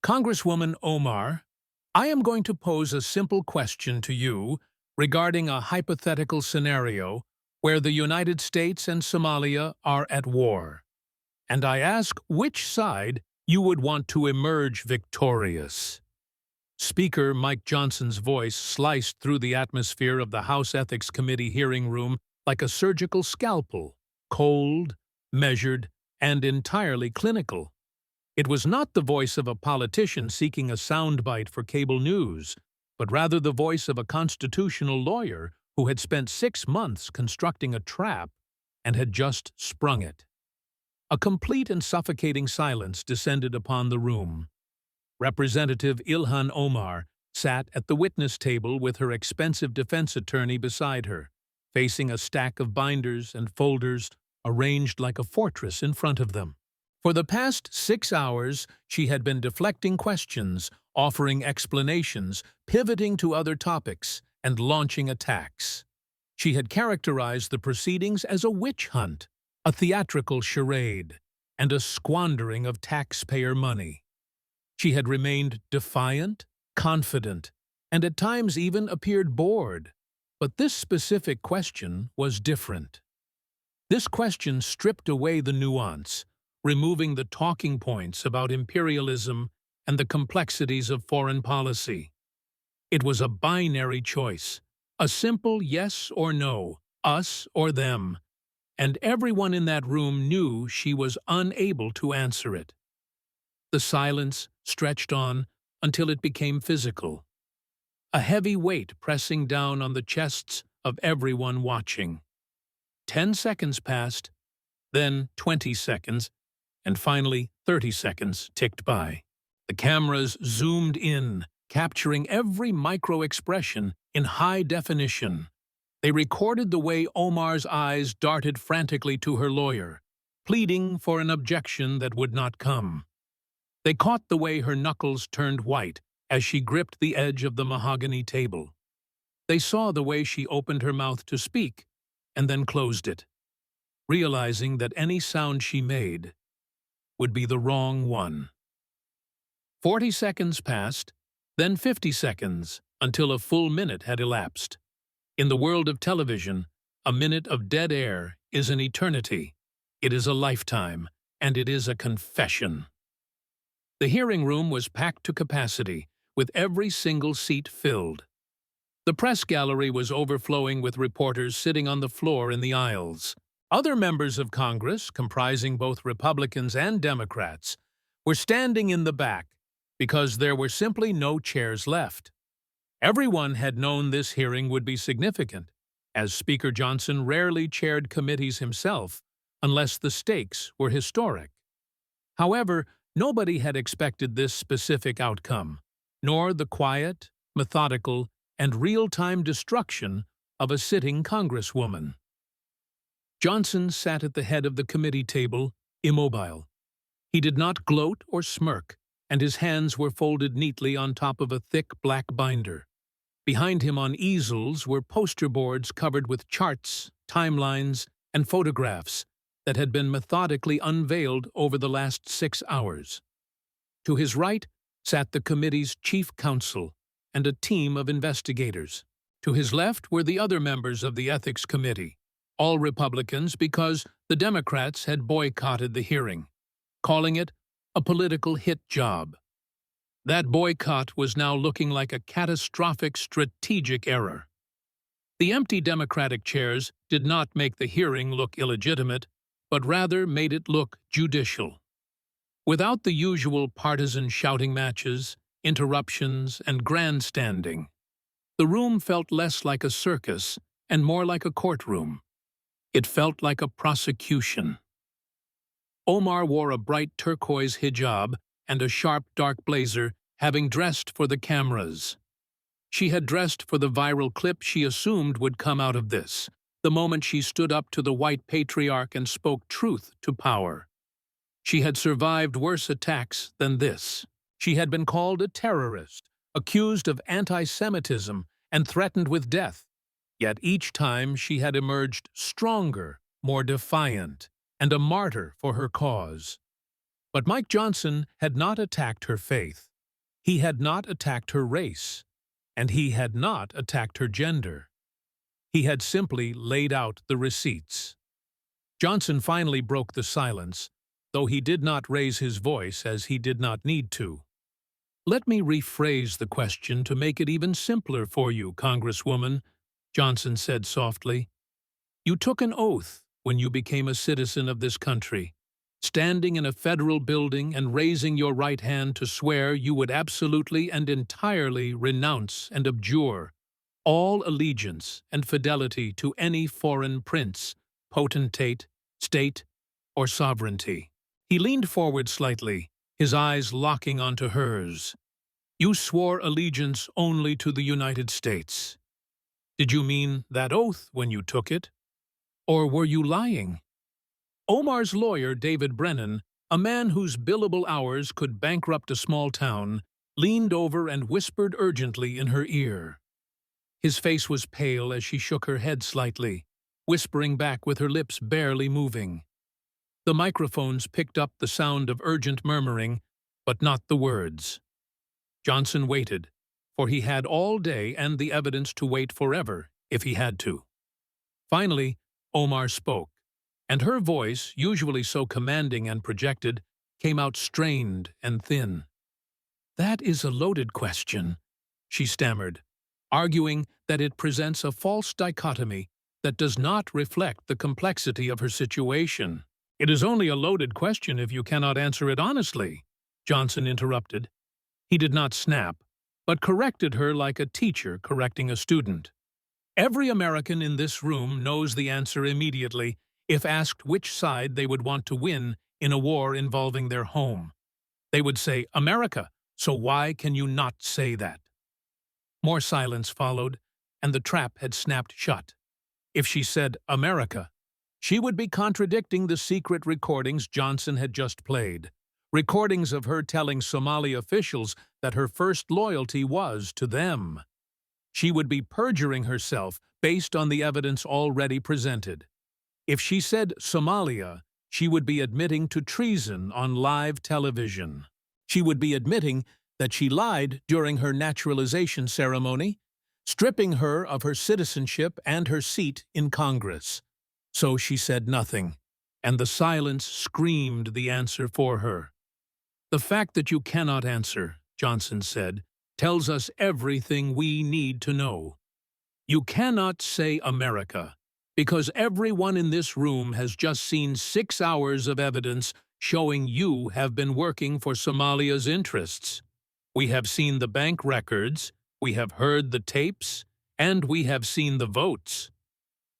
Congresswoman Omar, I am going to pose a simple question to you regarding a hypothetical scenario where the United States and Somalia are at war, and I ask which side you would want to emerge victorious. Speaker Mike Johnson's voice sliced through the atmosphere of the House Ethics Committee hearing room like a surgical scalpel, cold, measured, and entirely clinical. It was not the voice of a politician seeking a soundbite for cable news, but rather the voice of a constitutional lawyer who had spent 6 months constructing a trap and had just sprung it. A complete and suffocating silence descended upon the room. Representative Ilhan Omar sat at the witness table with her expensive defense attorney beside her, facing a stack of binders and folders arranged like a fortress in front of them. For the past 6 hours, she had been deflecting questions, offering explanations, pivoting to other topics, and launching attacks. She had characterized the proceedings as a witch hunt, a theatrical charade, and a squandering of taxpayer money. She had remained defiant, confident, and at times even appeared bored. But this specific question was different. This question stripped away the nuance, removing the talking points about imperialism and the complexities of foreign policy. It was a binary choice, a simple yes or no, us or them, and everyone in that room knew she was unable to answer it. The silence stretched on until it became physical, a heavy weight pressing down on the chests of everyone watching. 10 seconds passed, then 20 seconds, and finally 30 seconds ticked by. The cameras zoomed in, capturing every micro-expression in high definition. They recorded the way Omar's eyes darted frantically to her lawyer, pleading for an objection that would not come. They caught the way her knuckles turned white as she gripped the edge of the mahogany table. They saw the way she opened her mouth to speak and then closed it, realizing that any sound she made would be the wrong one. 40 seconds passed, then 50 seconds, until a full minute had elapsed. In the world of television, a minute of dead air is an eternity. It is a lifetime, and it is a confession. The hearing room was packed to capacity, with every single seat filled. The press gallery was overflowing with reporters sitting on the floor in the aisles. Other members of Congress, comprising both Republicans and Democrats, were standing in the back because there were simply no chairs left. Everyone had known this hearing would be significant, as Speaker Johnson rarely chaired committees himself unless the stakes were historic. However, nobody had expected this specific outcome, nor the quiet, methodical, and real-time destruction of a sitting congresswoman. Johnson sat at the head of the committee table, immobile. He did not gloat or smirk, and his hands were folded neatly on top of a thick black binder. Behind him on easels were poster boards covered with charts, timelines, and photographs that had been methodically unveiled over the last 6 hours. To his right sat the committee's chief counsel and a team of investigators. To his left were the other members of the Ethics Committee, all Republicans because the Democrats had boycotted the hearing, calling it a political hit job. That boycott was now looking like a catastrophic strategic error. The empty Democratic chairs did not make the hearing look illegitimate, but rather made it look judicial. Without the usual partisan shouting matches, interruptions, and grandstanding, the room felt less like a circus and more like a courtroom. It felt like a prosecution. Omar wore a bright turquoise hijab and a sharp dark blazer, having dressed for the cameras. She had dressed for the viral clip she assumed would come out of this, the moment she stood up to the white patriarch and spoke truth to power. She had survived worse attacks than this. She had been called a terrorist, accused of anti-Semitism, and threatened with death. Yet each time she had emerged stronger, more defiant, and a martyr for her cause. But Mike Johnson had not attacked her faith. He had not attacked her race, and he had not attacked her gender. He had simply laid out the receipts. Johnson finally broke the silence, though he did not raise his voice as he did not need to. "Let me rephrase the question to make it even simpler for you, Congresswoman," Johnson said softly. "You took an oath when you became a citizen of this country, standing in a federal building and raising your right hand to swear you would absolutely and entirely renounce and abjure all allegiance and fidelity to any foreign prince, potentate, state, or sovereignty." He leaned forward slightly, his eyes locking onto hers. "You swore allegiance only to the United States. Did you mean that oath when you took it? Or were you lying?" Omar's lawyer, David Brennan, a man whose billable hours could bankrupt a small town, leaned over and whispered urgently in her ear. His face was pale as she shook her head slightly, whispering back with her lips barely moving. The microphones picked up the sound of urgent murmuring, but not the words. Johnson waited, for he had all day and the evidence to wait forever if he had to. Finally, Omar spoke, and her voice, usually so commanding and projected, came out strained and thin. "That is a loaded question," she stammered, arguing that it presents a false dichotomy that does not reflect the complexity of her situation. "It is only a loaded question if you cannot answer it honestly," Johnson interrupted. He did not snap, but corrected her like a teacher correcting a student. "Every American in this room knows the answer immediately if asked which side they would want to win in a war involving their home. They would say, 'America,' so why can you not say that?" More silence followed, and the trap had snapped shut. If she said "America," she would be contradicting the secret recordings Johnson had just played, recordings of her telling Somali officials that her first loyalty was to them. She would be perjuring herself based on the evidence already presented. If she said Somalia, she would be admitting to treason on live television. She would be admitting that she lied during her naturalization ceremony, stripping her of her citizenship and her seat in Congress. So she said nothing, and the silence screamed the answer for her. "The fact that you cannot answer," Johnson said, "tells us everything we need to know. You cannot say America, because everyone in this room has just seen 6 hours of evidence showing you have been working for Somalia's interests. We have seen the bank records, we have heard the tapes, and we have seen the votes.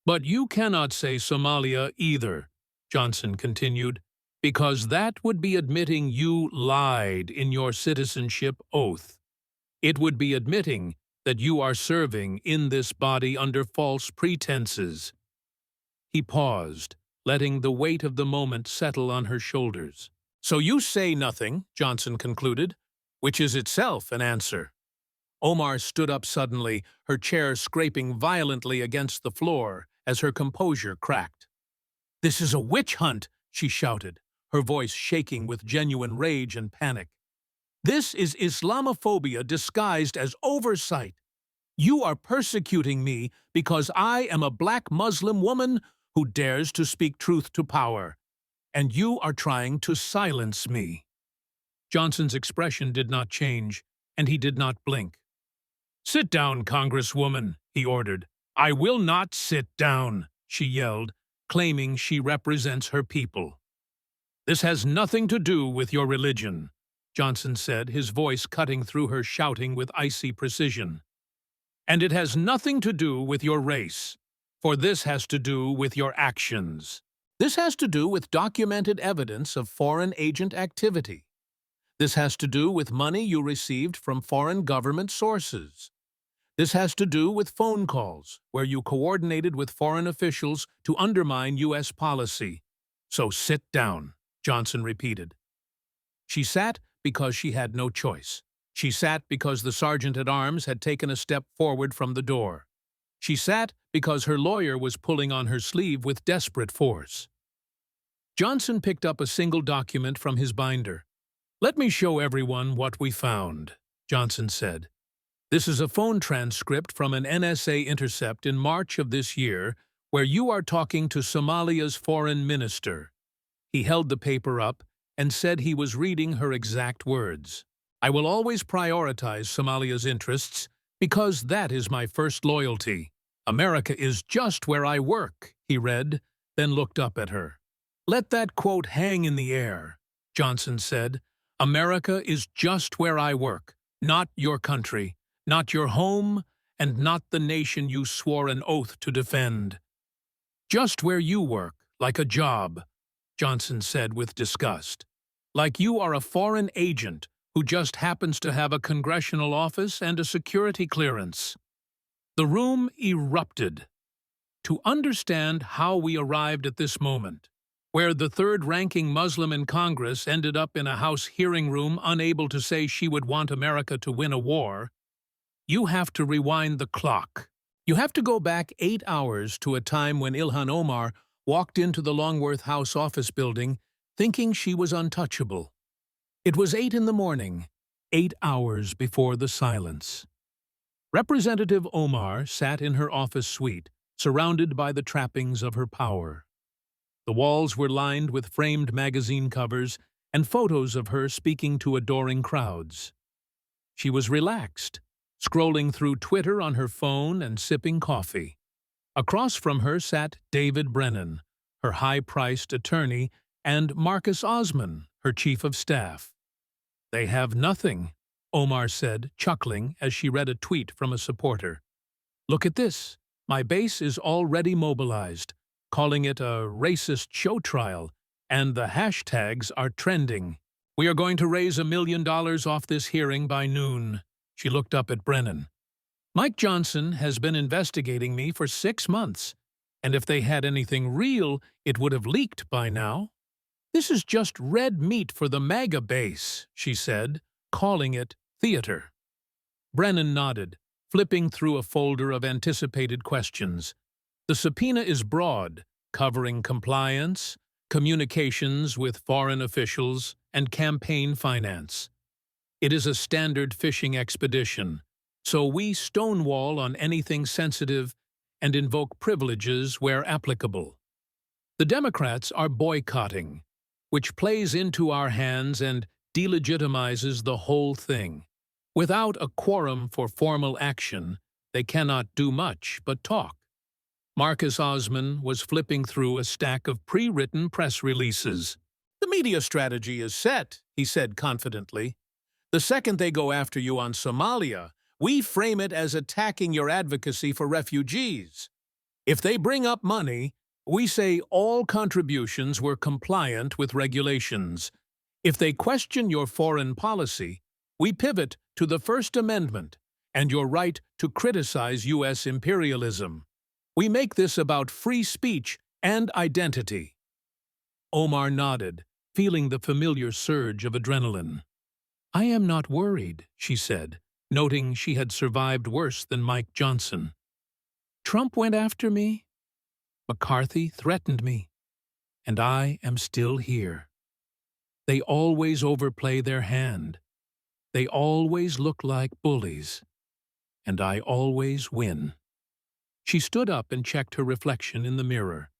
But you cannot say Somalia either," Johnson continued, "because that would be admitting you lied in your citizenship oath. It would be admitting that you are serving in this body under false pretenses." He paused, letting the weight of the moment settle on her shoulders. "So you say nothing," Johnson concluded, "which is itself an answer." Omar stood up suddenly, her chair scraping violently against the floor as her composure cracked. "This is a witch hunt," she shouted, her voice shaking with genuine rage and panic. "This is Islamophobia disguised as oversight. You are persecuting me because I am a black Muslim woman who dares to speak truth to power, and you are trying to silence me." Johnson's expression did not change, and he did not blink. "Sit down, Congresswoman," he ordered. "I will not sit down," she yelled, claiming she represents her people. "This has nothing to do with your religion," Johnson said, his voice cutting through her shouting with icy precision. "And it has nothing to do with your race, for this has to do with your actions. This has to do with documented evidence of foreign agent activity. This has to do with money you received from foreign government sources. This has to do with phone calls where you coordinated with foreign officials to undermine U.S. policy. So sit down," Johnson repeated. She sat because she had no choice. She sat because the sergeant-at-arms had taken a step forward from the door. She sat because her lawyer was pulling on her sleeve with desperate force. Johnson picked up a single document from his binder. "Let me show everyone what we found." Johnson said. "This is a phone transcript from an NSA intercept in March of this year where you are talking to Somalia's foreign minister." He held the paper up and said he was reading her exact words. "I will always prioritize Somalia's interests because that is my first loyalty. America is just where I work," he read, then looked up at her. "Let that quote hang in the air," Johnson said. "America is just where I work, not your country, not your home, and not the nation you swore an oath to defend." "Just where you work, like a job," Johnson said with disgust. "Like you are a foreign agent who just happens to have a congressional office and a security clearance." The room erupted. To understand how we arrived at this moment, where the third-ranking Muslim in Congress ended up in a House hearing room unable to say she would want America to win a war, you have to rewind the clock. You have to go back 8 hours to a time when Ilhan Omar walked into the Longworth House office building thinking she was untouchable. It was 8 in the morning, 8 hours before the silence. Representative Omar sat in her office suite, surrounded by the trappings of her power. The walls were lined with framed magazine covers and photos of her speaking to adoring crowds. She was relaxed, scrolling through Twitter on her phone and sipping coffee. Across from her sat David Brennan, her high-priced attorney, and Marcus Osman, her chief of staff. "They have nothing," Omar said, chuckling as she read a tweet from a supporter. "Look at this. My base is already mobilized, calling it a racist show trial, and the hashtags are trending. We are going to raise $1 million off this hearing by noon." She looked up at Brennan. "Mike Johnson has been investigating me for 6 months, and if they had anything real, it would have leaked by now. This is just red meat for the MAGA base," she said, calling it theater. Brennan nodded, flipping through a folder of anticipated questions. "The subpoena is broad, covering compliance, communications with foreign officials, and campaign finance. It is a standard fishing expedition, so we stonewall on anything sensitive and invoke privileges where applicable. The Democrats are boycotting, which plays into our hands and delegitimizes the whole thing. Without a quorum for formal action, they cannot do much but talk." Marcus Osman was flipping through a stack of pre-written press releases. "The media strategy is set," he said confidently. "The second they go after you on Somalia, we frame it as attacking your advocacy for refugees. If they bring up money, we say all contributions were compliant with regulations. If they question your foreign policy, we pivot to the First Amendment and your right to criticize U.S. imperialism. We make this about free speech and identity." Omar nodded, feeling the familiar surge of adrenaline. "I am not worried," she said, noting she had survived worse than Mike Johnson. "Trump went after me. McCarthy threatened me. And I am still here. They always overplay their hand. They always look like bullies. And I always win." She stood up and checked her reflection in the mirror.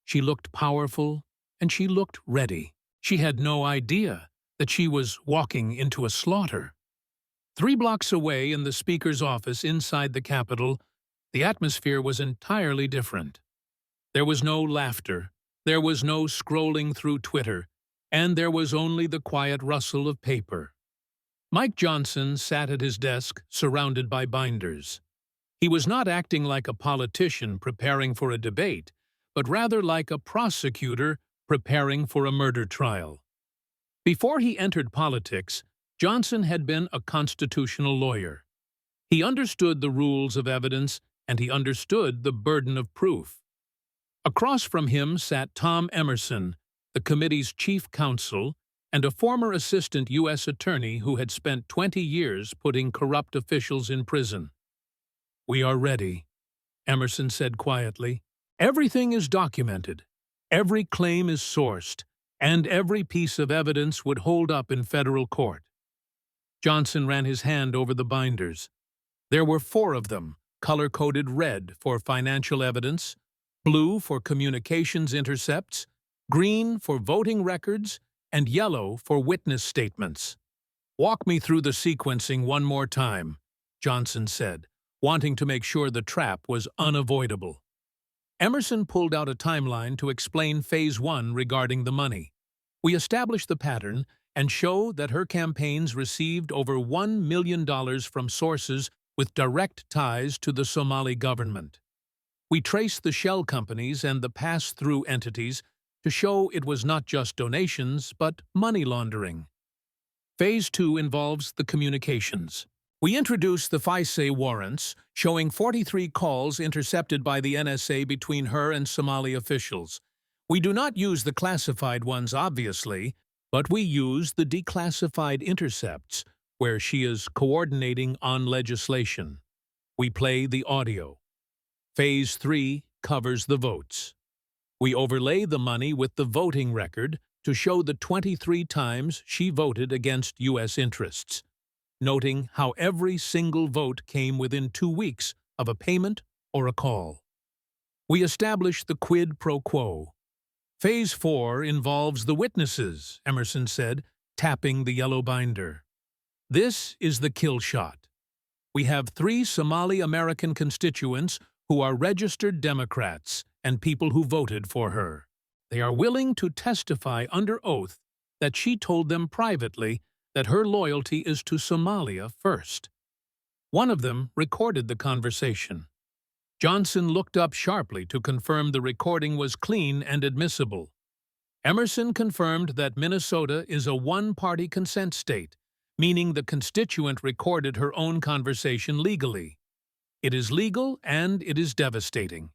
She looked powerful, and she looked ready. She had no idea that she was walking into a slaughter. 3 blocks away in the Speaker's office inside the Capitol, the atmosphere was entirely different. There was no laughter, there was no scrolling through Twitter, and there was only the quiet rustle of paper. Mike Johnson sat at his desk, surrounded by binders. He was not acting like a politician preparing for a debate, but rather like a prosecutor preparing for a murder trial. Before he entered politics, Johnson had been a constitutional lawyer. He understood the rules of evidence, and he understood the burden of proof. Across from him sat Tom Emerson, the committee's chief counsel, and a former assistant U.S. attorney who had spent 20 years putting corrupt officials in prison. "We are ready," Emerson said quietly. "Everything is documented. Every claim is sourced, and every piece of evidence would hold up in federal court." Johnson ran his hand over the binders. There were 4 of them, color-coded red for financial evidence, blue for communications intercepts, green for voting records, and yellow for witness statements. "Walk me through the sequencing one more time," Johnson said, wanting to make sure the trap was unavoidable. Emerson pulled out a timeline to explain Phase 1 regarding the money. "We establish the pattern and show that her campaigns received over $1 million from sources with direct ties to the Somali government. We trace the shell companies and the pass-through entities to show it was not just donations, but money laundering. Phase 2 involves the communications. We introduce the FISA warrants, showing 43 calls intercepted by the NSA between her and Somali officials. We do not use the classified ones, obviously, but we use the declassified intercepts, where she is coordinating on legislation. We play the audio. Phase 3 covers the votes. We overlay the money with the voting record to show the 23 times she voted against U.S. interests, noting how every single vote came within 2 weeks of a payment or a call. We establish the quid pro quo. Phase 4 involves the witnesses," Emerson said, tapping the yellow binder. "This is the kill shot. We have 3 Somali American constituents who are registered Democrats and people who voted for her. They are willing to testify under oath that she told them privately that her loyalty is to Somalia first. One of them recorded the conversation." Johnson looked up sharply to confirm the recording was clean and admissible. Emerson confirmed that Minnesota is a one-party consent state, meaning the constituent recorded her own conversation legally. It is legal and it is devastating.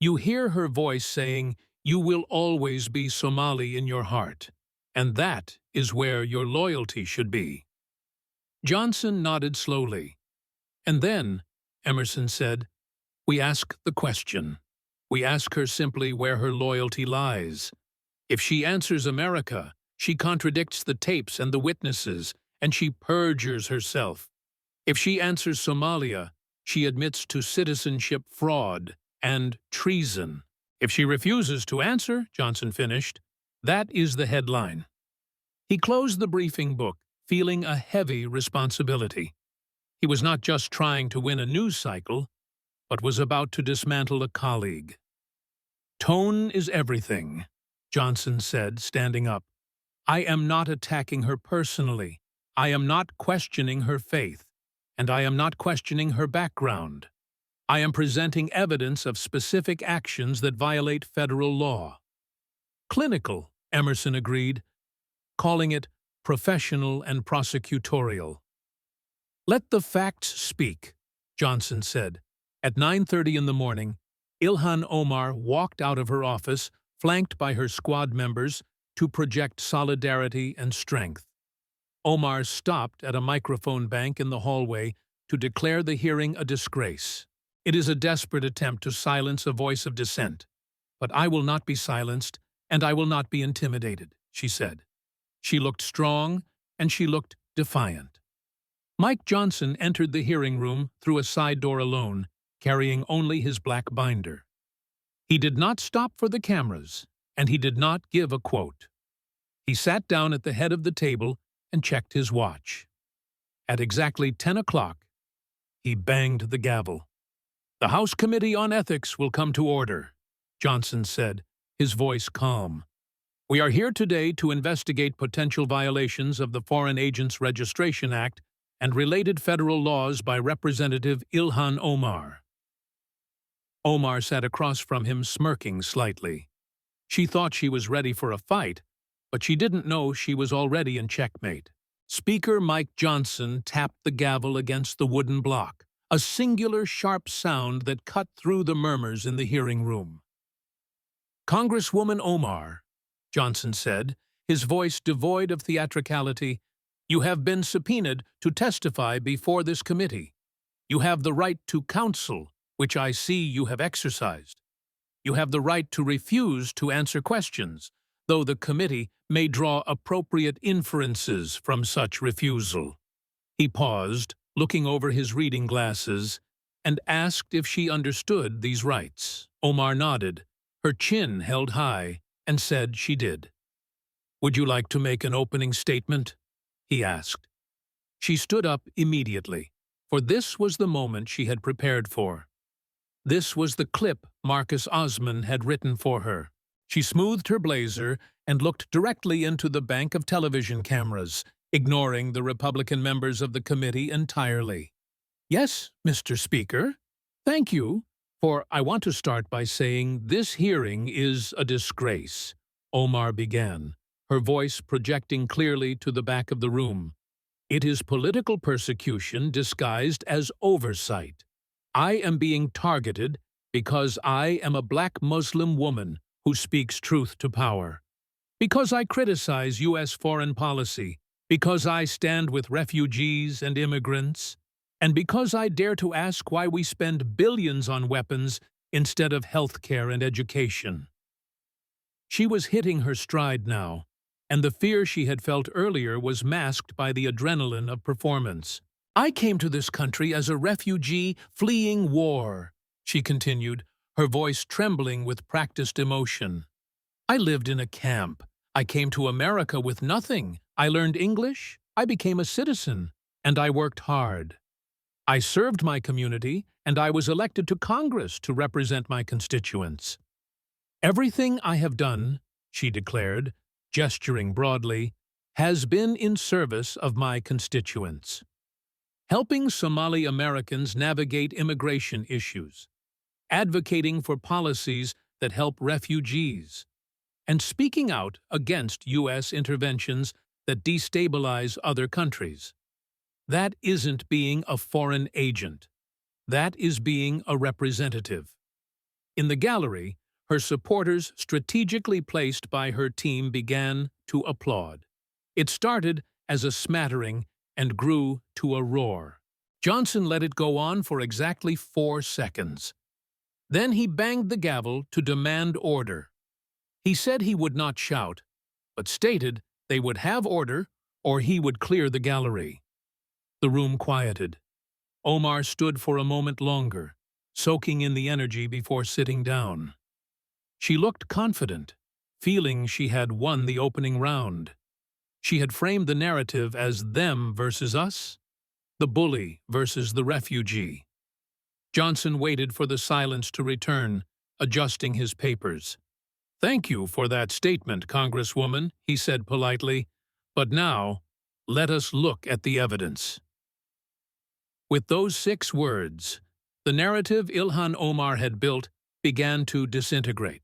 You hear her voice saying, "You will always be Somali in your heart, and that is where your loyalty should be." Johnson nodded slowly. "And then," Emerson said, "we ask the question. We ask her simply where her loyalty lies. If she answers America, she contradicts the tapes and the witnesses, and she perjures herself. If she answers Somalia, she admits to citizenship fraud and treason. If she refuses to answer," Johnson finished, "that is the headline." He closed the briefing book, feeling a heavy responsibility. He was not just trying to win a news cycle, but was about to dismantle a colleague. "Tone is everything," Johnson said, standing up. "I am not attacking her personally. I am not questioning her faith, and I am not questioning her background. I am presenting evidence of specific actions that violate federal law." "Clinical," Emerson agreed, calling it professional and prosecutorial. "Let the facts speak," Johnson said. At 9:30 in the morning, Ilhan Omar walked out of her office, flanked by her squad members, to project solidarity and strength. Omar stopped at a microphone bank in the hallway to declare the hearing a disgrace. "It is a desperate attempt to silence a voice of dissent, but I will not be silenced, and I will not be intimidated," she said. She looked strong, and she looked defiant. Mike Johnson entered the hearing room through a side door alone, carrying only his black binder. He did not stop for the cameras, and he did not give a quote. He sat down at the head of the table and checked his watch. At exactly 10 o'clock, he banged the gavel. "The House Committee on Ethics will come to order," Johnson said, his voice calm. "We are here today to investigate potential violations of the Foreign Agents Registration Act and related federal laws by Representative Ilhan Omar." Omar sat across from him, smirking slightly. She thought she was ready for a fight, but she didn't know she was already in checkmate. Speaker Mike Johnson tapped the gavel against the wooden block, a singular sharp sound that cut through the murmurs in the hearing room. "Congresswoman Omar," Johnson said, his voice devoid of theatricality, "you have been subpoenaed to testify before this committee. You have the right to counsel, which I see you have exercised. You have the right to refuse to answer questions, though the committee may draw appropriate inferences from such refusal." He paused, looking over his reading glasses, and asked if she understood these rights. Omar nodded, her chin held high, and said she did. "Would you like to make an opening statement?" he asked. She stood up immediately, for this was the moment she had prepared for. This was the clip Marcus Osman had written for her. She smoothed her blazer and looked directly into the bank of television cameras, ignoring the Republican members of the committee entirely. "Yes, Mr. Speaker. Thank you, for I want to start by saying this hearing is a disgrace," Omar began, her voice projecting clearly to the back of the room. "It is political persecution disguised as oversight. I am being targeted because I am a black Muslim woman who speaks truth to power. Because I criticize U.S. foreign policy, because I stand with refugees and immigrants, and because I dare to ask why we spend billions on weapons instead of health care and education." She was hitting her stride now, and the fear she had felt earlier was masked by the adrenaline of performance. "I came to this country as a refugee fleeing war," she continued, her voice trembling with practiced emotion. "I lived in a camp. I came to America with nothing. I learned English, I became a citizen, and I worked hard. I served my community, and I was elected to Congress to represent my constituents. Everything I have done," she declared, gesturing broadly, "has been in service of my constituents. Helping Somali Americans navigate immigration issues, advocating for policies that help refugees, and speaking out against U.S. interventions that destabilize other countries. That isn't being a foreign agent. That is being a representative." In the gallery, her supporters strategically placed by her team began to applaud. It started as a smattering and grew to a roar. Johnson let it go on for exactly 4 seconds. Then he banged the gavel to demand order. He said he would not shout, but stated they would have order or he would clear the gallery. The room quieted. Omar stood for a moment longer, soaking in the energy before sitting down. She looked confident, feeling she had won the opening round. She had framed the narrative as them versus us, the bully versus the refugee. Johnson waited for the silence to return, adjusting his papers. "Thank you for that statement, Congresswoman," he said politely. "But now, let us look at the evidence." With those 6 words, the narrative Ilhan Omar had built began to disintegrate.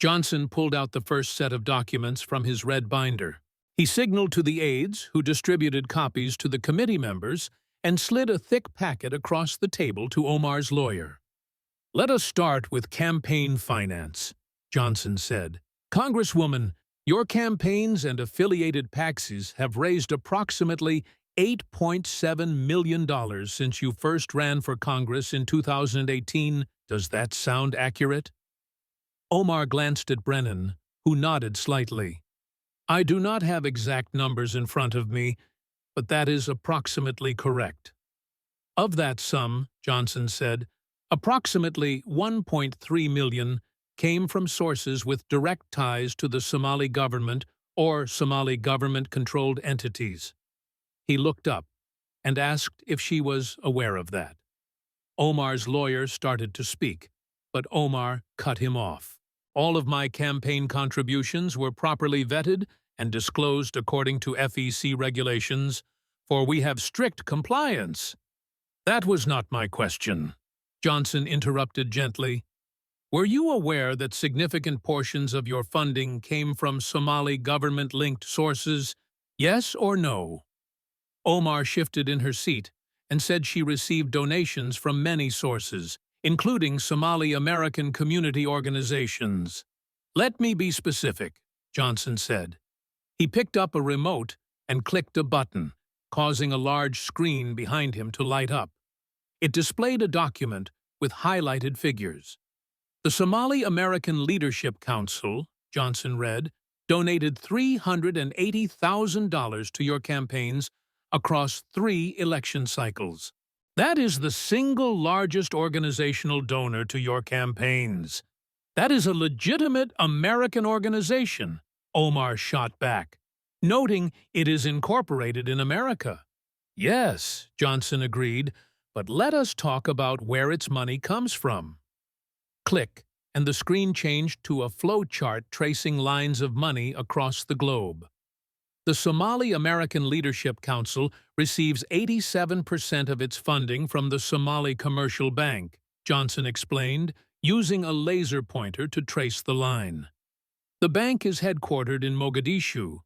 Johnson pulled out the first set of documents from his red binder. He signaled to the aides, who distributed copies to the committee members, and slid a thick packet across the table to Omar's lawyer. "Let us start with campaign finance," Johnson said. "Congresswoman, your campaigns and affiliated PACs have raised approximately $8.7 million since you first ran for Congress in 2018. Does that sound accurate?" Omar glanced at Brennan, who nodded slightly. "I do not have exact numbers in front of me, but that is approximately correct." "Of that sum," Johnson said, "approximately 1.3 million came from sources with direct ties to the Somali government or Somali government-controlled entities." He looked up and asked if she was aware of that. Omar's lawyer started to speak, but Omar cut him off. "All of my campaign contributions were properly vetted and disclosed according to FEC regulations, for we have strict compliance." "That was not my question," Johnson interrupted gently. "Were you aware that significant portions of your funding came from Somali government-linked sources? Yes or no?" Omar shifted in her seat and said she received donations from many sources, including Somali American community organizations. "Let me be specific," Johnson said. He picked up a remote and clicked a button, causing a large screen behind him to light up. It displayed a document with highlighted figures. "The Somali American Leadership Council," Johnson read, "donated $380,000 to your campaigns across 3 election cycles. That is the single largest organizational donor to your campaigns. That is a legitimate American organization, Omar shot back, noting it is incorporated in America. Yes, Johnson agreed, but let us talk about where its money comes from. Click, and the screen changed to a flow chart tracing lines of money across the globe. The Somali American Leadership Council receives 87% of its funding from the Somali Commercial Bank, Johnson explained, using a laser pointer to trace the line. The bank is headquartered in Mogadishu.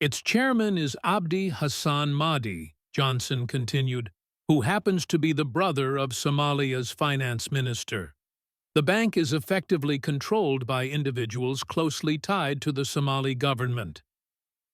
Its chairman is Abdi Hassan Mahdi, Johnson continued, who happens to be the brother of Somalia's finance minister. The bank is effectively controlled by individuals closely tied to the Somali government.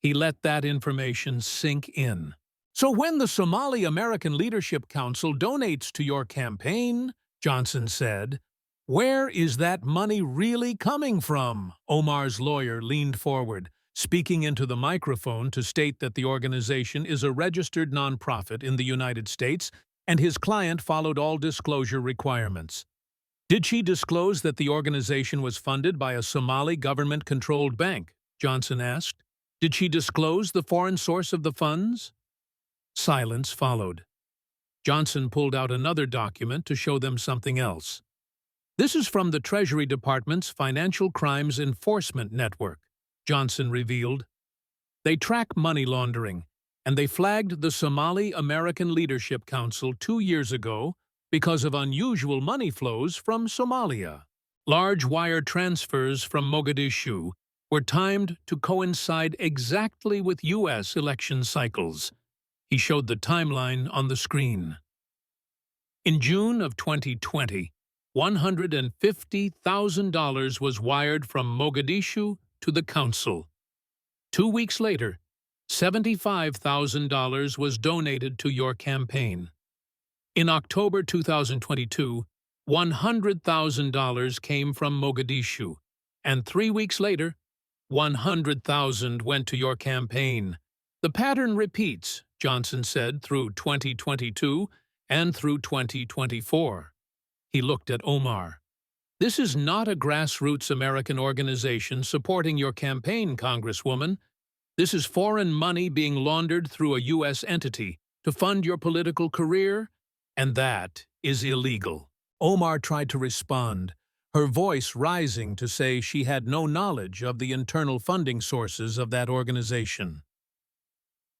He let that information sink in. So when the Somali American Leadership Council donates to your campaign, Johnson said, where is that money really coming from? Omar's lawyer leaned forward, speaking into the microphone to state that the organization is a registered nonprofit in the United States and his client followed all disclosure requirements. Did she disclose that the organization was funded by a Somali government-controlled bank? Johnson asked. Did she disclose the foreign source of the funds? Silence followed. Johnson pulled out another document to show them something else. This is from the Treasury Department's Financial Crimes Enforcement Network, Johnson revealed. They track money laundering, and they flagged the Somali American Leadership Council 2 years ago because of unusual money flows from Somalia. Large wire transfers from Mogadishu were timed to coincide exactly with U.S. election cycles. He showed the timeline on the screen. In June of 2020, $150,000 was wired from Mogadishu to the council. 2 weeks later, $75,000 was donated to your campaign. In October 2022, $100,000 came from Mogadishu, and 3 weeks later, $100,000 went to your campaign. The pattern repeats, Johnson said, through 2022 and through 2024. He looked at Omar. This is not a grassroots American organization supporting your campaign, Congresswoman. This is foreign money being laundered through a U.S. entity to fund your political career, and that is illegal. Omar tried to respond, her voice rising to say she had no knowledge of the internal funding sources of that organization.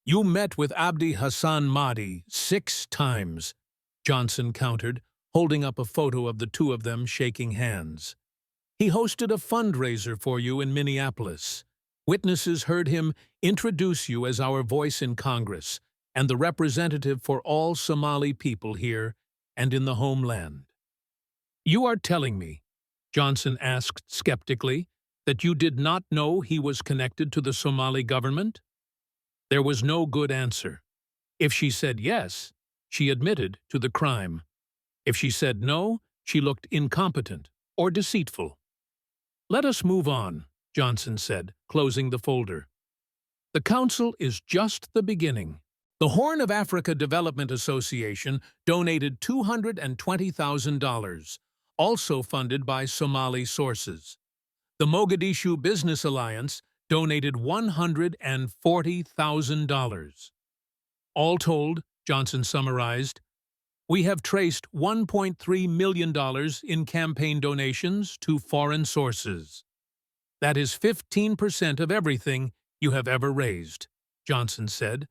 You met with Abdi Hassan Mahdi 6 times, Johnson countered, holding up a photo of the two of them shaking hands. He hosted a fundraiser for you in Minneapolis. Witnesses heard him introduce you as our voice in Congress and the representative for all Somali people here and in the homeland. You are telling me, Johnson asked skeptically, that you did not know he was connected to the Somali government? There was no good answer. If she said yes, she admitted to the crime. If she said no, she looked incompetent or deceitful. Let us move on, Johnson said, closing the folder. The council is just the beginning. The Horn of Africa Development Association donated $220,000, also funded by Somali sources. The Mogadishu Business Alliance donated $140,000. All told, Johnson summarized, we have traced $1.3 million in campaign donations to foreign sources. That is 15% of everything you have ever raised, Johnson said,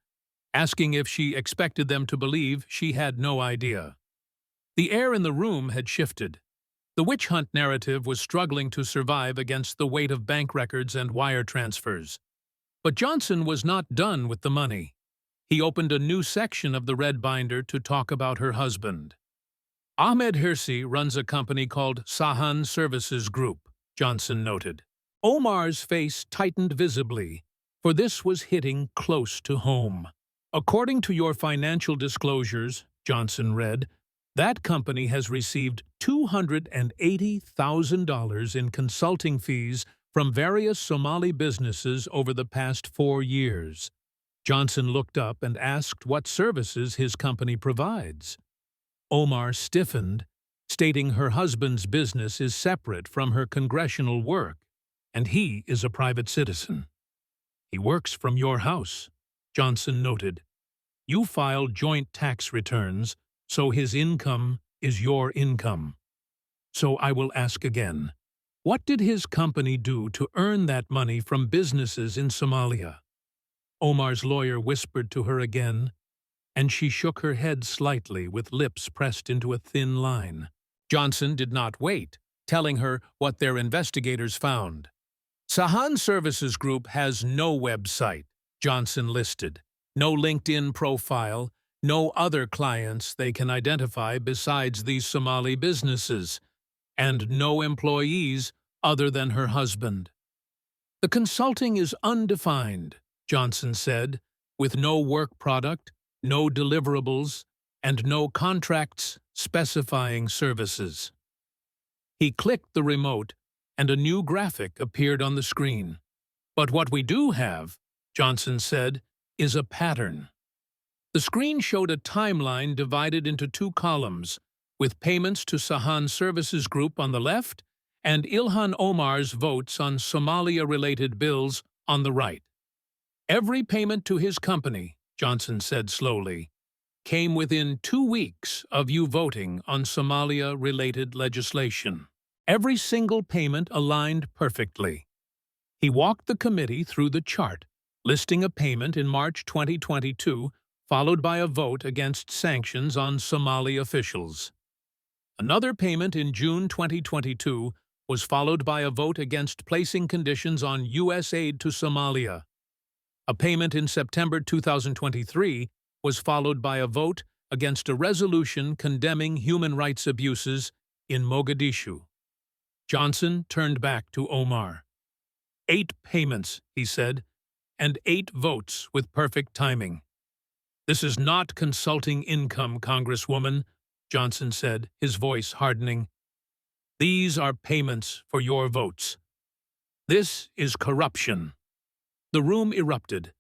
asking if she expected them to believe she had no idea. The air in the room had shifted. The witch hunt narrative was struggling to survive against the weight of bank records and wire transfers. But Johnson was not done with the money. He opened a new section of the red binder to talk about her husband. Ahmed Hirsi runs a company called Sahan Services Group, Johnson noted. Omar's face tightened visibly, for this was hitting close to home. According to your financial disclosures, Johnson read, that company has received $280,000 in consulting fees from various Somali businesses over the past 4 years. Johnson looked up and asked what services his company provides. Omar stiffened, stating her husband's business is separate from her congressional work, and he is a private citizen. He works from your house, Johnson noted. You file joint tax returns, so his income is your income. So I will ask again, what did his company do to earn that money from businesses in Somalia? Omar's lawyer whispered to her again, and she shook her head slightly with lips pressed into a thin line. Johnson did not wait, telling her what their investigators found. Sahan Services Group has no website, Johnson listed, no LinkedIn profile, no other clients they can identify besides these Somali businesses, and no employees other than her husband. The consulting is undefined, Johnson said, with no work product, no deliverables, and no contracts specifying services. He clicked the remote, and a new graphic appeared on the screen. But what we do have, Johnson said, is a pattern. The screen showed a timeline divided into two columns, with payments to Sahan Services Group on the left and Ilhan Omar's votes on Somalia-related bills on the right. Every payment to his company, Johnson said slowly, came within 2 weeks of you voting on Somalia-related legislation. Every single payment aligned perfectly. He walked the committee through the chart, listing a payment in March 2022, followed by a vote against sanctions on Somali officials. Another payment in June 2022 was followed by a vote against placing conditions on U.S. aid to Somalia. A payment in September 2023 was followed by a vote against a resolution condemning human rights abuses in Mogadishu. Johnson turned back to Omar. 8 payments, he said, and 8 votes with perfect timing. This is not consulting income, Congresswoman, Johnson said, his voice hardening. These are payments for your votes. This is corruption. The room erupted,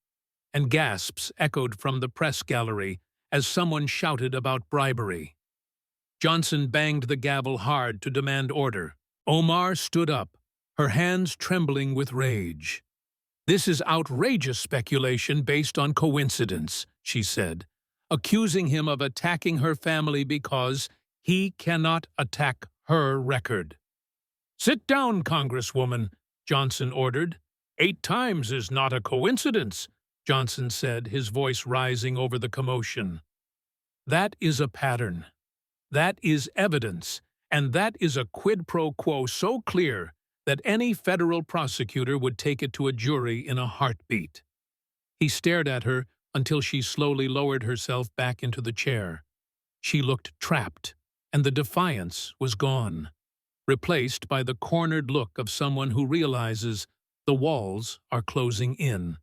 and gasps echoed from the press gallery as someone shouted about bribery. Johnson banged the gavel hard to demand order. Omar stood up, her hands trembling with rage. This is outrageous speculation based on coincidence, she said, accusing him of attacking her family because he cannot attack her record. Sit down, Congresswoman, Johnson ordered. 8 times is not a coincidence, Johnson said, his voice rising over the commotion. That is a pattern. That is evidence, and that is a quid pro quo so clear that any federal prosecutor would take it to a jury in a heartbeat. He stared at her until she slowly lowered herself back into the chair. She looked trapped, and the defiance was gone, replaced by the cornered look of someone who realizes the walls are closing in.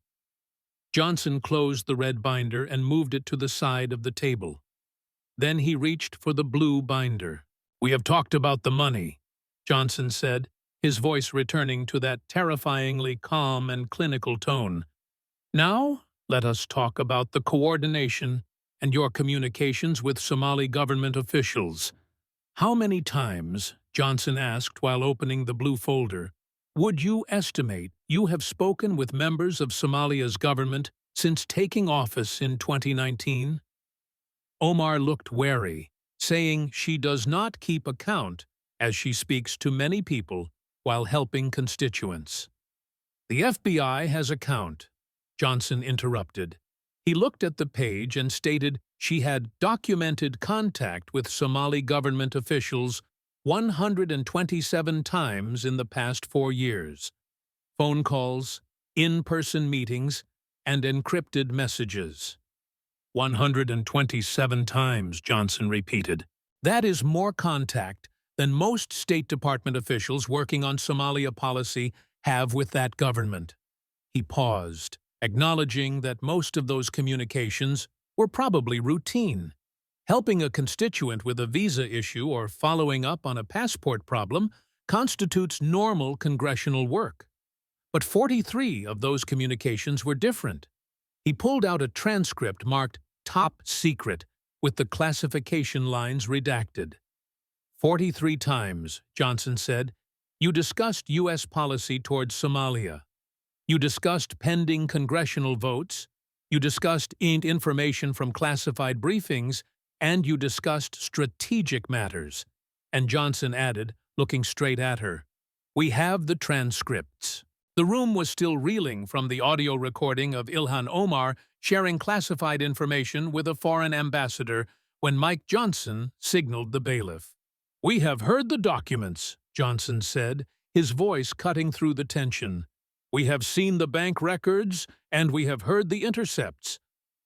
Johnson closed the red binder and moved it to the side of the table. Then he reached for the blue binder. We have talked about the money, Johnson said, his voice returning to that terrifyingly calm and clinical tone. Now, let us talk about the coordination and your communications with Somali government officials. How many times, Johnson asked while opening the blue folder, would you estimate you have spoken with members of Somalia's government since taking office in 2019? Omar looked wary, saying she does not keep account as she speaks to many people while helping constituents. The FBI has a count, Johnson interrupted. He looked at the page and stated she had documented contact with Somali government officials 127 times in the past 4 years. Phone calls, in-person meetings, and encrypted messages. 127 times, Johnson repeated. That is more contact than most State Department officials working on Somalia policy have with that government. He paused, acknowledging that most of those communications were probably routine. Helping a constituent with a visa issue or following up on a passport problem constitutes normal congressional work. But 43 of those communications were different. He pulled out a transcript marked Top Secret with the classification lines redacted. 43 times, Johnson said, you discussed U.S. policy towards Somalia. You discussed pending congressional votes. You discussed information from classified briefings, and you discussed strategic matters. And Johnson added, looking straight at her, we have the transcripts. The room was still reeling from the audio recording of Ilhan Omar sharing classified information with a foreign ambassador when Mike Johnson signaled the bailiff. We have heard the documents, Johnson said, his voice cutting through the tension. We have seen the bank records, and we have heard the intercepts.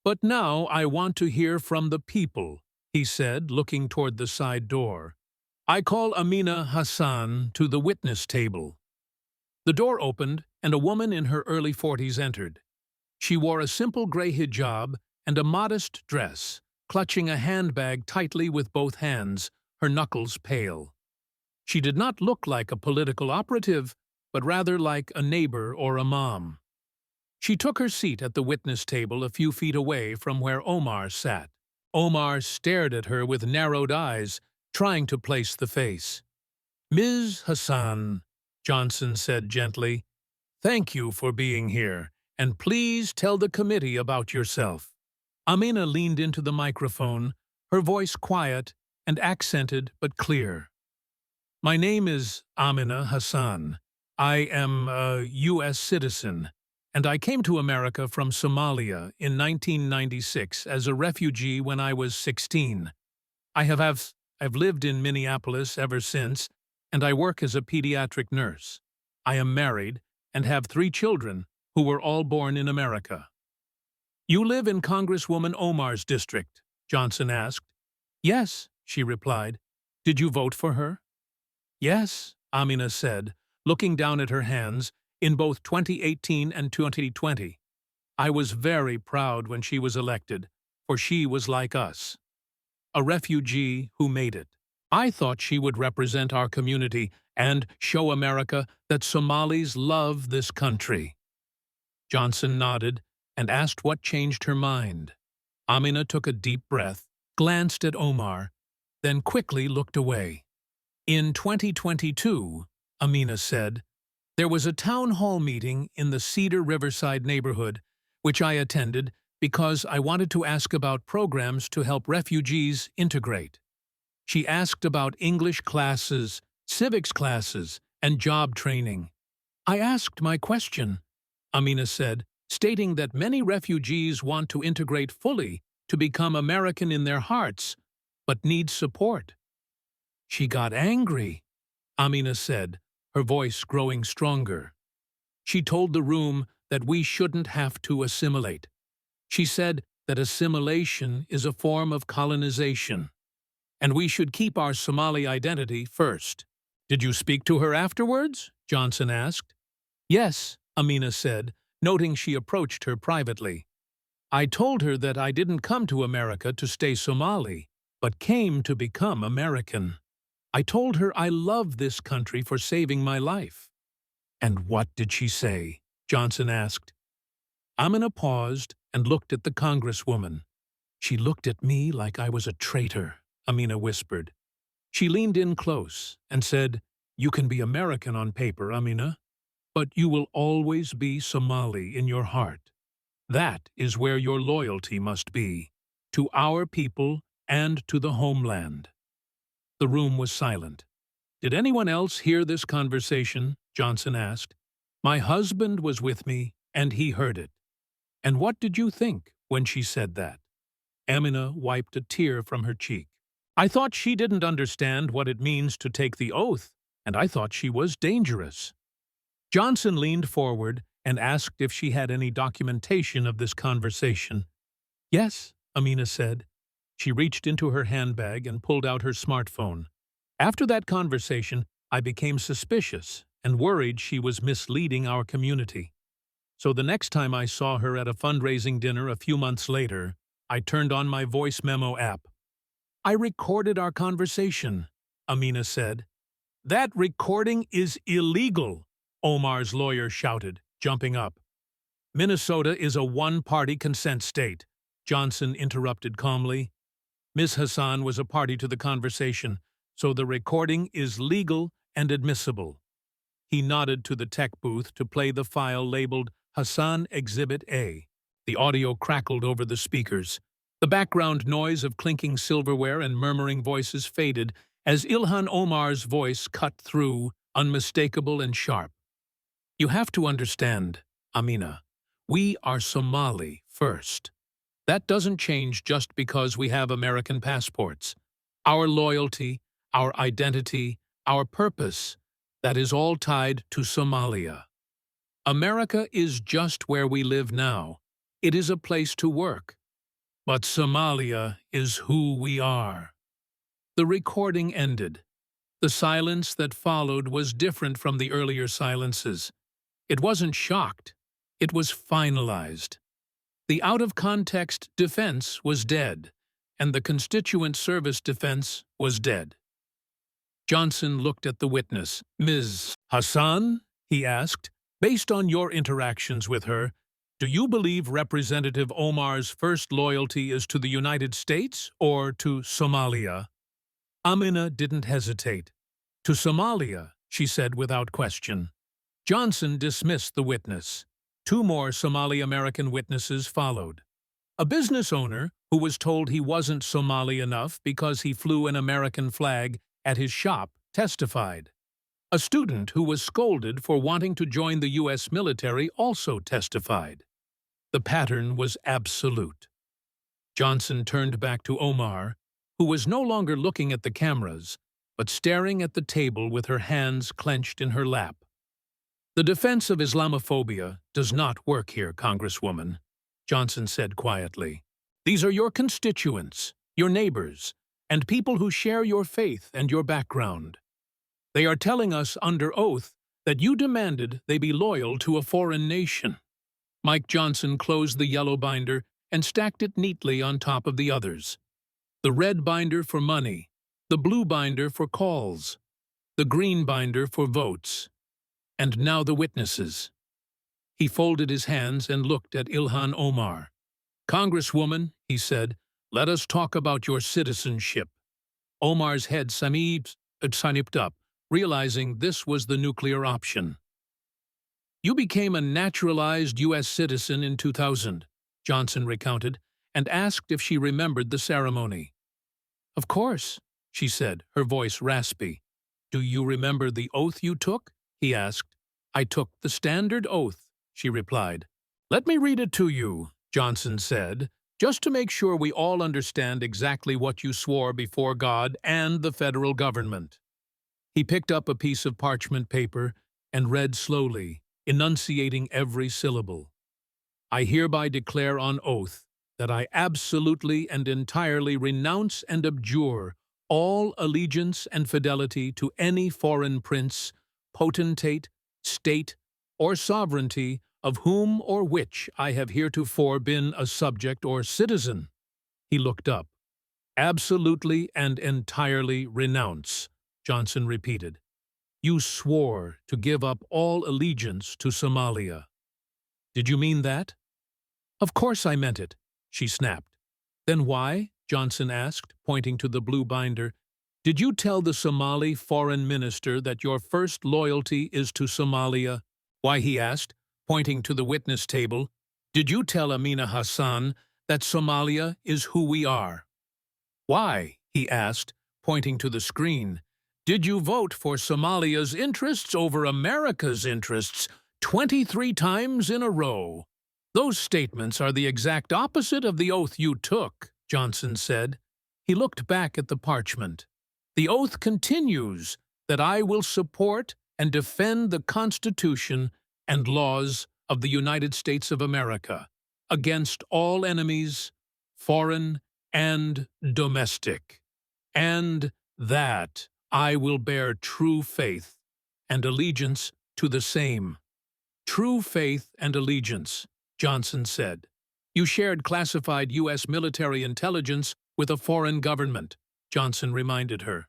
But now I want to hear from the people, he said, looking toward the side door. I call Amina Hassan to the witness table. The door opened, and a woman in her early 40s entered. She wore a simple gray hijab and a modest dress, clutching a handbag tightly with both hands, her knuckles pale. She did not look like a political operative, but rather like a neighbor or a mom. She took her seat at the witness table a few feet away from where Omar sat. Omar stared at her with narrowed eyes, trying to place the face. Ms. Hassan, Johnson said gently, thank you for being here, and please tell the committee about yourself. Amina leaned into the microphone, her voice quiet and accented but clear. My name is Amina Hassan. I am a U.S. citizen, and I came to America from Somalia in 1996 as a refugee when I was 16. I've lived in Minneapolis ever since, and I work as a pediatric nurse. I am married and have 3 children who were all born in America. You live in Congresswoman Omar's district? Johnson asked. Yes, she replied. Did you vote for her? Yes, Amina said, looking down at her hands, in both 2018 and 2020. I was very proud when she was elected, for she was like us. A refugee who made it. I thought she would represent our community and show America that Somalis love this country. Johnson nodded and asked what changed her mind. Amina took a deep breath, glanced at Omar, then quickly looked away. In 2022, Amina said, there was a town hall meeting in the Cedar Riverside neighborhood, which I attended because I wanted to ask about programs to help refugees integrate. She asked about English classes, civics classes, and job training. I asked my question, Amina said, stating that many refugees want to integrate fully to become American in their hearts, but need support. She got angry, Amina said, her voice growing stronger. She told the room that we shouldn't have to assimilate. She said that assimilation is a form of colonization, and we should keep our Somali identity first. Did you speak to her afterwards? Johnson asked. Yes, Amina said, noting she approached her privately. I told her that I didn't come to America to stay Somali, but came to become American. I told her I love this country for saving my life. And what did she say? Johnson asked. Amina paused and looked at the Congresswoman. She looked at me like I was a traitor, Amina whispered. She leaned in close and said, you can be American on paper, Amina, but you will always be Somali in your heart. That is where your loyalty must be, to our people and to the homeland. The room was silent. Did anyone else hear this conversation? Johnson asked. My husband was with me, and he heard it. And what did you think when she said that? Amina wiped a tear from her cheek. I thought she didn't understand what it means to take the oath, and I thought she was dangerous. Johnson leaned forward and asked if she had any documentation of this conversation. Yes, Amina said. She reached into her handbag and pulled out her smartphone. After that conversation, I became suspicious and worried she was misleading our community. So the next time I saw her at a fundraising dinner a few months later, I turned on my voice memo app. I recorded our conversation, Amina said. That recording is illegal, Omar's lawyer shouted, jumping up. Minnesota is a one-party consent state, Johnson interrupted calmly. Ms. Hassan was a party to the conversation, so the recording is legal and admissible. He nodded to the tech booth to play the file labeled Hassan Exhibit A. The audio crackled over the speakers. The background noise of clinking silverware and murmuring voices faded as Ilhan Omar's voice cut through, unmistakable and sharp. You have to understand, Amina, we are Somali first. That doesn't change just because we have American passports. Our loyalty, our identity, our purpose, that is all tied to Somalia. America is just where we live now. It is a place to work. But Somalia is who we are. The recording ended. The silence that followed was different from the earlier silences. It wasn't shocked. It was finalized. The out-of-context defense was dead, and the constituent service defense was dead. Johnson looked at the witness. Ms. Hassan, he asked, based on your interactions with her, do you believe Representative Omar's first loyalty is to the United States or to Somalia? Amina didn't hesitate. To Somalia, she said without question. Johnson dismissed the witness. Two more Somali-American witnesses followed. A business owner who was told he wasn't Somali enough because he flew an American flag at his shop testified. A student who was scolded for wanting to join the U.S. military also testified. The pattern was absolute. Johnson turned back to Omar, who was no longer looking at the cameras, but staring at the table with her hands clenched in her lap. The defense of Islamophobia does not work here, Congresswoman, Johnson said quietly. These are your constituents, your neighbors, and people who share your faith and your background. They are telling us under oath that you demanded they be loyal to a foreign nation. Mike Johnson closed the yellow binder and stacked it neatly on top of the others. The red binder for money, the blue binder for calls, the green binder for votes. And now the witnesses. He folded his hands and looked at Ilhan Omar. Congresswoman, he said, let us talk about your citizenship. Omar's head snipped up, realizing this was the nuclear option. You became a naturalized U.S. citizen in 2000, Johnson recounted, and asked if she remembered the ceremony. Of course, she said, her voice raspy. Do you remember the oath you took? He asked. I took the standard oath, she replied. Let me read it to you, Johnson said, just to make sure we all understand exactly what you swore before God and the federal government. He picked up a piece of parchment paper and read slowly, enunciating every syllable. I hereby declare on oath that I absolutely and entirely renounce and abjure all allegiance and fidelity to any foreign prince, potentate, state, or sovereignty of whom or which I have heretofore been a subject or citizen. He looked up. Absolutely and entirely renounce, Johnson repeated. You swore to give up all allegiance to Somalia. Did you mean that? Of course I meant it, she snapped. Then why, Johnson asked, pointing to the blue binder, did you tell the Somali foreign minister that your first loyalty is to Somalia? Why, he asked, pointing to the witness table, did you tell Amina Hassan that Somalia is who we are? Why, he asked, pointing to the screen, did you vote for Somalia's interests over America's interests 23 times in a row? Those statements are the exact opposite of the oath you took, Johnson said. He looked back at the parchment. The oath continues that I will support and defend the Constitution and laws of the United States of America against all enemies, foreign and domestic, and that I will bear true faith and allegiance to the same. True faith and allegiance, Johnson said. You shared classified U.S. military intelligence with a foreign government, Johnson reminded her.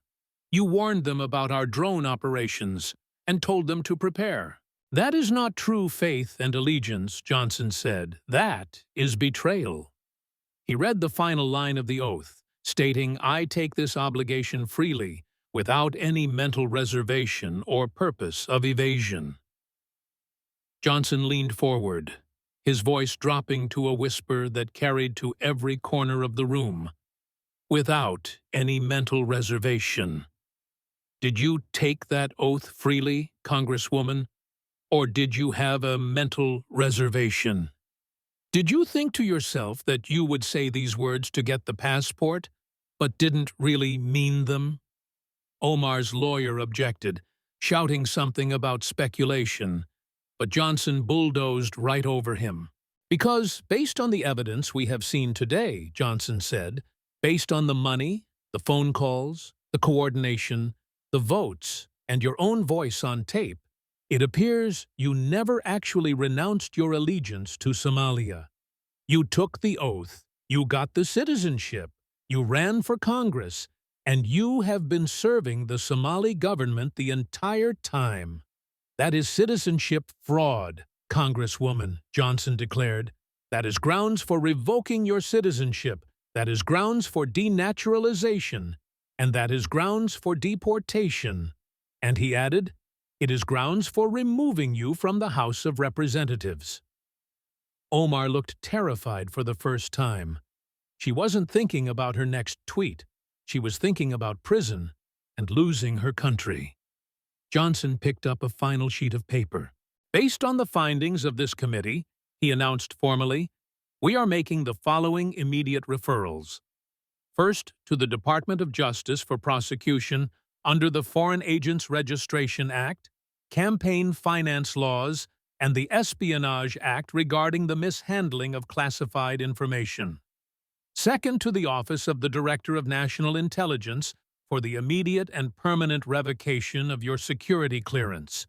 You warned them about our drone operations and told them to prepare. "That is not true faith and allegiance," Johnson said. "That is betrayal." He read the final line of the oath, stating, "I take this obligation freely, without any mental reservation or purpose of evasion." Johnson leaned forward, his voice dropping to a whisper that carried to every corner of the room. "Without any mental reservation. Did you take that oath freely, Congresswoman, or did you have a mental reservation? Did you think to yourself that you would say these words to get the passport, but didn't really mean them?" Omar's lawyer objected, shouting something about speculation, but Johnson bulldozed right over him. "Because, based on the evidence we have seen today," Johnson said, "based on the money, the phone calls, the coordination, the votes, and your own voice on tape, it appears you never actually renounced your allegiance to Somalia. You took the oath, you got the citizenship, you ran for Congress, and you have been serving the Somali government the entire time. That is citizenship fraud, Congresswoman," Johnson declared. "That is grounds for revoking your citizenship, that is grounds for denaturalization, and that is grounds for deportation." And he added, "It is grounds for removing you from the House of Representatives." Omar looked terrified for the first time. She wasn't thinking about her next tweet. She was thinking about prison and losing her country. Johnson picked up a final sheet of paper. "Based on the findings of this committee," he announced formally, "we are making the following immediate referrals. First, to the Department of Justice for prosecution under the Foreign Agents Registration Act, Campaign Finance Laws, and the Espionage Act regarding the mishandling of classified information. Second, to the Office of the Director of National Intelligence for the immediate and permanent revocation of your security clearance.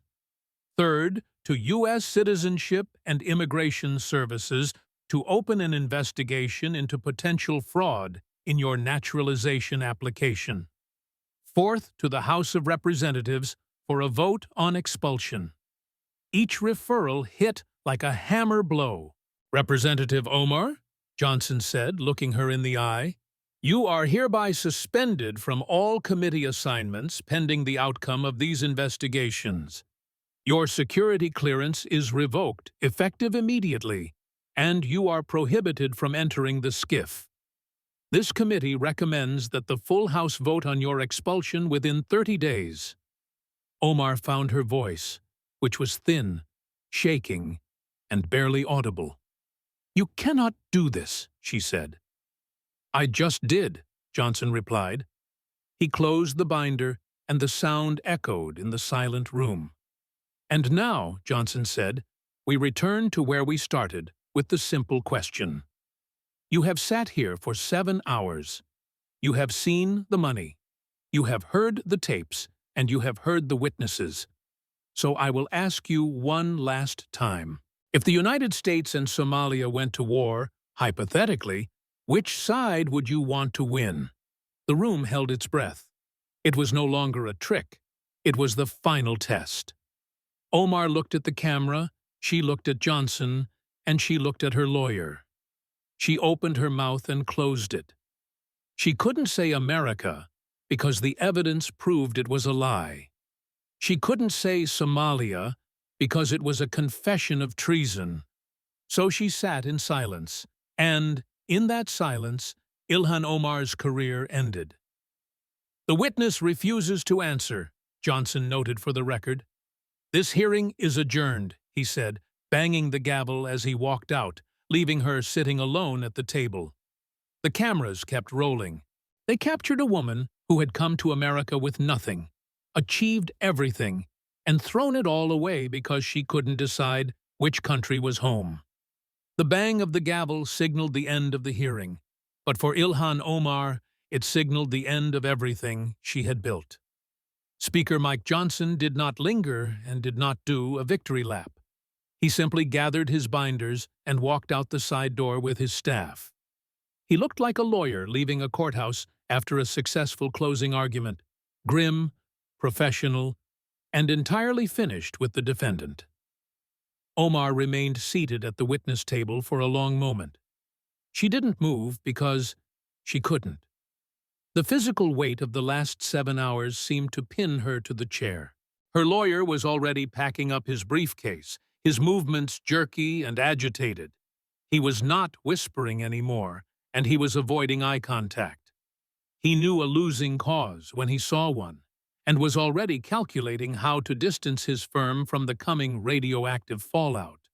Third, to U.S. Citizenship and Immigration Services to open an investigation into potential fraud in your naturalization application. Fourth, to the House of Representatives for a vote on expulsion." Each referral hit like a hammer blow. "Representative Omar," Johnson said, looking her in the eye, "you are hereby suspended from all committee assignments pending the outcome of these investigations. Your security clearance is revoked, effective immediately, and you are prohibited from entering the SCIF. This committee recommends that the full House vote on your expulsion within 30 days. Omar found her voice, which was thin, shaking, and barely audible. "You cannot do this," she said. "I just did," Johnson replied. He closed the binder, and the sound echoed in the silent room. "And now," Johnson said, "we return to where we started, with the simple question. You have sat here for 7 hours. You have seen the money. You have heard the tapes, and you have heard the witnesses. So I will ask you one last time. If the United States and Somalia went to war, hypothetically, which side would you want to win?" The room held its breath. It was no longer a trick. It was the final test. Omar looked at the camera, she looked at Johnson, and she looked at her lawyer. She opened her mouth and closed it. She couldn't say America, because the evidence proved it was a lie. She couldn't say Somalia, because it was a confession of treason. So she sat in silence, and, in that silence, Ilhan Omar's career ended. "The witness refuses to answer," Johnson noted for the record. "This hearing is adjourned," he said, banging the gavel as he walked out, leaving her sitting alone at the table. The cameras kept rolling. They captured a woman who had come to America with nothing, achieved everything, and thrown it all away because she couldn't decide which country was home. The bang of the gavel signaled the end of the hearing, but for Ilhan Omar, it signaled the end of everything she had built. Speaker Mike Johnson did not linger and did not do a victory lap. He simply gathered his binders and walked out the side door with his staff. He looked like a lawyer leaving a courthouse after a successful closing argument, grim, professional, and entirely finished with the defendant. Omar remained seated at the witness table for a long moment. She didn't move because she couldn't. The physical weight of the last 7 hours seemed to pin her to the chair. Her lawyer was already packing up his briefcase, his movements jerky and agitated. He was not whispering anymore, and he was avoiding eye contact. He knew a losing cause when he saw one, and was already calculating how to distance his firm from the coming radioactive fallout.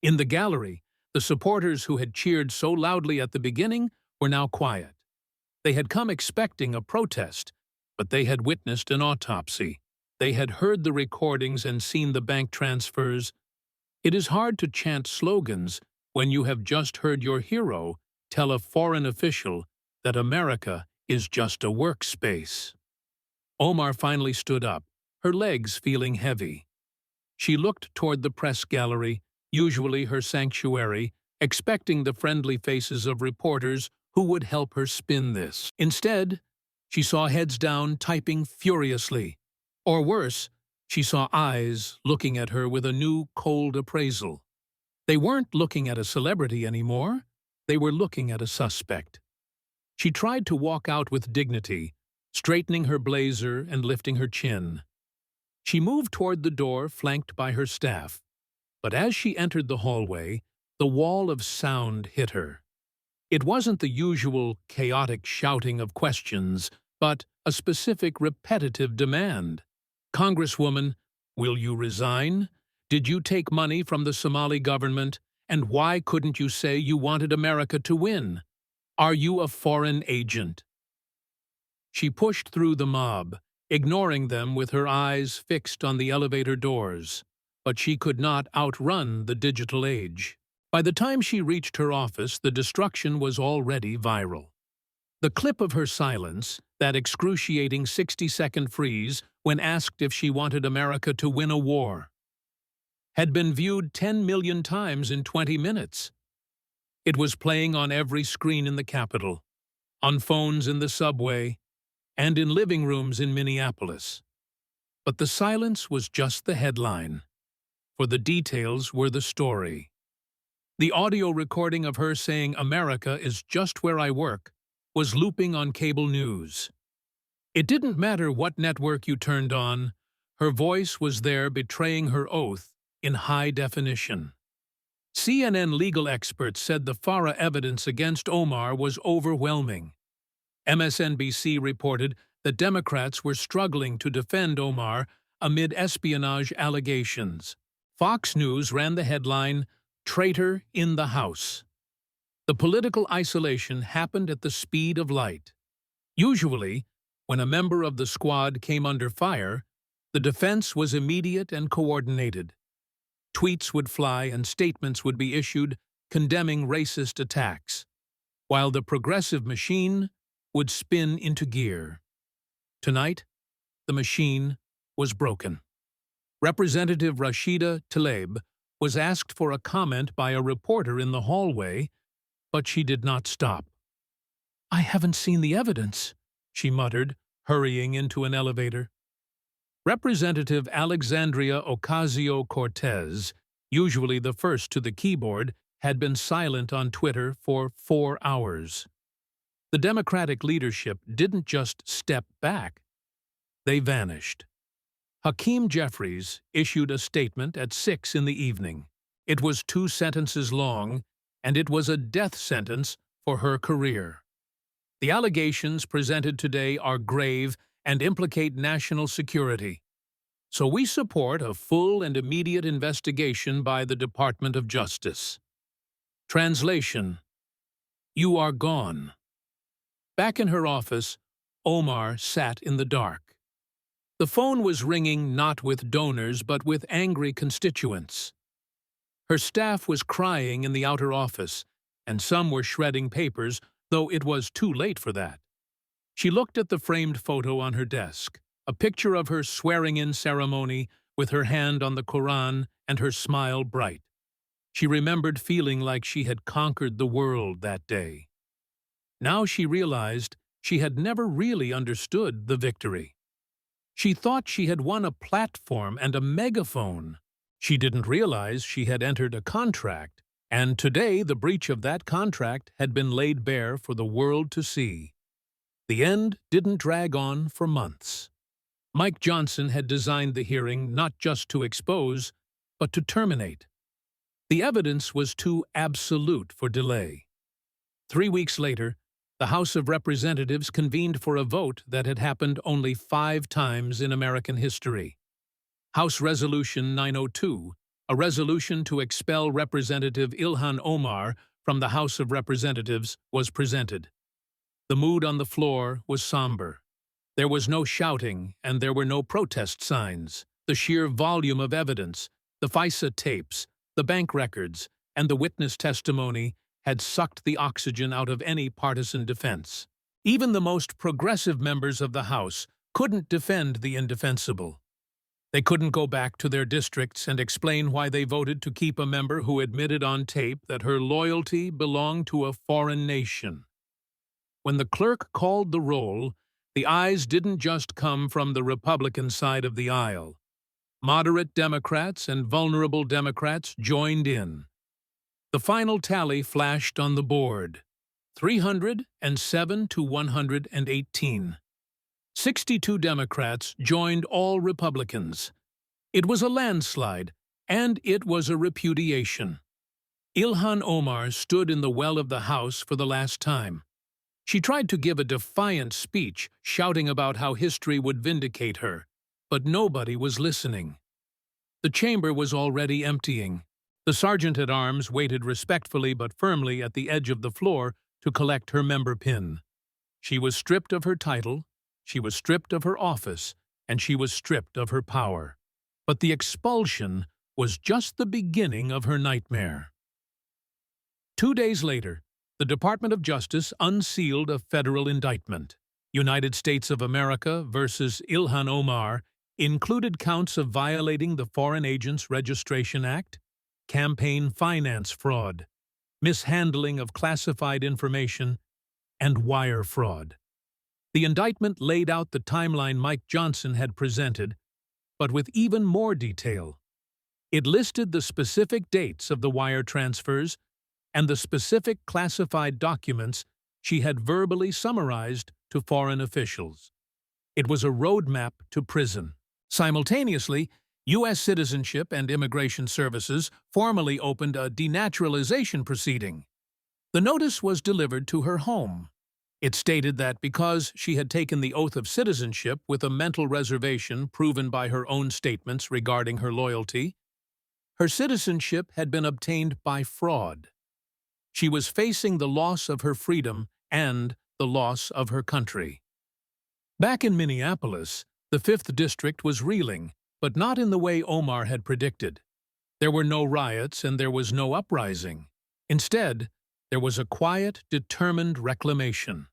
In the gallery, the supporters who had cheered so loudly at the beginning were now quiet. They had come expecting a protest, but they had witnessed an autopsy. They had heard the recordings and seen the bank transfers. It is hard to chant slogans when you have just heard your hero tell a foreign official that America is just a workspace. Omar finally stood up, her legs feeling heavy. She looked toward the press gallery, usually her sanctuary, expecting the friendly faces of reporters who would help her spin this. Instead, she saw heads down typing furiously. Or worse, she saw eyes looking at her with a new, cold appraisal. They weren't looking at a celebrity anymore. They were looking at a suspect. She tried to walk out with dignity, straightening her blazer and lifting her chin. She moved toward the door, flanked by her staff. But as she entered the hallway, the wall of sound hit her. It wasn't the usual chaotic shouting of questions, but a specific repetitive demand. "Congresswoman, will you resign? Did you take money from the Somali government? And why couldn't you say you wanted America to win? Are you a foreign agent?" She pushed through the mob, ignoring them with her eyes fixed on the elevator doors. But she could not outrun the digital age. By the time she reached her office, the destruction was already viral. The clip of her silence, that excruciating 60-second freeze when asked if she wanted America to win a war, had been viewed 10 million times in 20 minutes. It was playing on every screen in the Capitol, on phones in the subway, and in living rooms in Minneapolis. But the silence was just the headline, for the details were the story. The audio recording of her saying "America is just where I work" was looping on cable news. It didn't matter what network you turned on, her voice was there betraying her oath in high definition. CNN legal experts said the FARA evidence against Omar was overwhelming. MSNBC reported that Democrats were struggling to defend Omar amid espionage allegations. Fox News ran the headline, "Traitor in the House." The political isolation happened at the speed of light. Usually, when a member of the squad came under fire, the defense was immediate and coordinated. Tweets would fly and statements would be issued condemning racist attacks, while the progressive machine would spin into gear. Tonight, the machine was broken. Representative Rashida Tlaib was asked for a comment by a reporter in the hallway, but she did not stop. "I haven't seen the evidence," she muttered, hurrying into an elevator. Representative Alexandria Ocasio-Cortez, usually the first to the keyboard, had been silent on Twitter for 4 hours. The Democratic leadership didn't just step back. They vanished. Hakeem Jeffries issued a statement at 6 in the evening. It was 2 sentences long, and it was a death sentence for her career. "The allegations presented today are grave and implicate national security. So we support a full and immediate investigation by the Department of Justice." Translation: You are gone. Back in her office, Omar sat in the dark. The phone was ringing not with donors but with angry constituents. Her staff was crying in the outer office, and some were shredding papers, though it was too late for that. She looked at the framed photo on her desk, a picture of her swearing-in ceremony with her hand on the Quran and her smile bright. She remembered feeling like she had conquered the world that day. Now she realized she had never really understood the victory. She thought she had won a platform and a megaphone. She didn't realize she had entered a contract, and today the breach of that contract had been laid bare for the world to see. The end didn't drag on for months. Mike Johnson had designed the hearing not just to expose, but to terminate. The evidence was too absolute for delay. 3 weeks later, the House of Representatives convened for a vote that had happened only 5 times in American history. House Resolution 902, a resolution to expel Representative Ilhan Omar from the House of Representatives, was presented. The mood on the floor was somber. There was no shouting, and there were no protest signs. The sheer volume of evidence, the FISA tapes, the bank records, and the witness testimony had sucked the oxygen out of any partisan defense. Even the most progressive members of the House couldn't defend the indefensible. They couldn't go back to their districts and explain why they voted to keep a member who admitted on tape that her loyalty belonged to a foreign nation. When the clerk called the roll, the ayes didn't just come from the Republican side of the aisle. Moderate Democrats and vulnerable Democrats joined in. The final tally flashed on the board: 307 to 118. 62 Democrats joined all Republicans. It was a landslide, and it was a repudiation. Ilhan Omar stood in the well of the House for the last time. She tried to give a defiant speech, shouting about how history would vindicate her, but nobody was listening. The chamber was already emptying. The sergeant-at-arms waited respectfully but firmly at the edge of the floor to collect her member pin. She was stripped of her title, she was stripped of her office, and she was stripped of her power. But the expulsion was just the beginning of her nightmare. 2 days later, the Department of Justice unsealed a federal indictment. United States of America versus Ilhan Omar included counts of violating the Foreign Agents Registration Act, campaign finance fraud, mishandling of classified information, and wire fraud. The indictment laid out the timeline Mike Johnson had presented, but with even more detail. It listed the specific dates of the wire transfers and the specific classified documents she had verbally summarized to foreign officials. It was a roadmap to prison. Simultaneously, U.S. Citizenship and Immigration Services formally opened a denaturalization proceeding. The notice was delivered to her home. It stated that because she had taken the oath of citizenship with a mental reservation proven by her own statements regarding her loyalty, her citizenship had been obtained by fraud. She was facing the loss of her freedom and the loss of her country. Back in Minneapolis, the 5th District was reeling, but not in the way Omar had predicted. There were no riots and there was no uprising. Instead, there was a quiet, determined reclamation.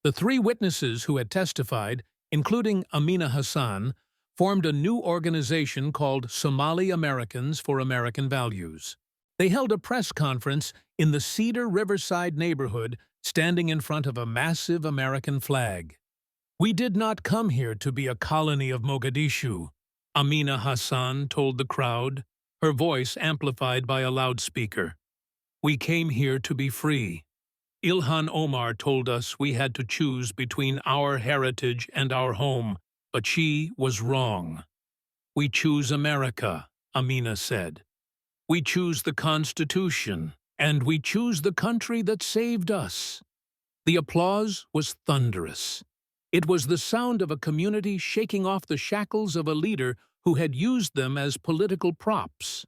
The 3 witnesses who had testified, including Amina Hassan, formed a new organization called Somali Americans for American Values. They held a press conference in the Cedar Riverside neighborhood, standing in front of a massive American flag. "We did not come here to be a colony of Mogadishu," Amina Hassan told the crowd, her voice amplified by a loudspeaker. "We came here to be free. Ilhan Omar told us we had to choose between our heritage and our home, but she was wrong. We choose America," Amina said. "We choose the Constitution, and we choose the country that saved us." The applause was thunderous. It was the sound of a community shaking off the shackles of a leader who had used them as political props.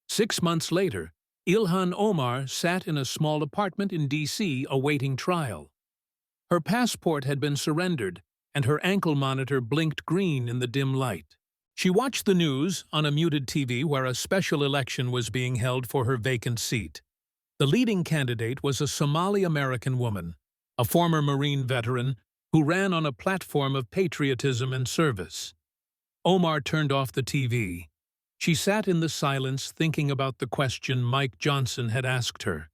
6 months later, Ilhan Omar sat in a small apartment in D.C. awaiting trial. Her passport had been surrendered, and her ankle monitor blinked green in the dim light. She watched the news on a muted TV where a special election was being held for her vacant seat. The leading candidate was a Somali-American woman, a former Marine veteran who ran on a platform of patriotism and service. Omar turned off the TV. She sat in the silence thinking about the question Mike Johnson had asked her.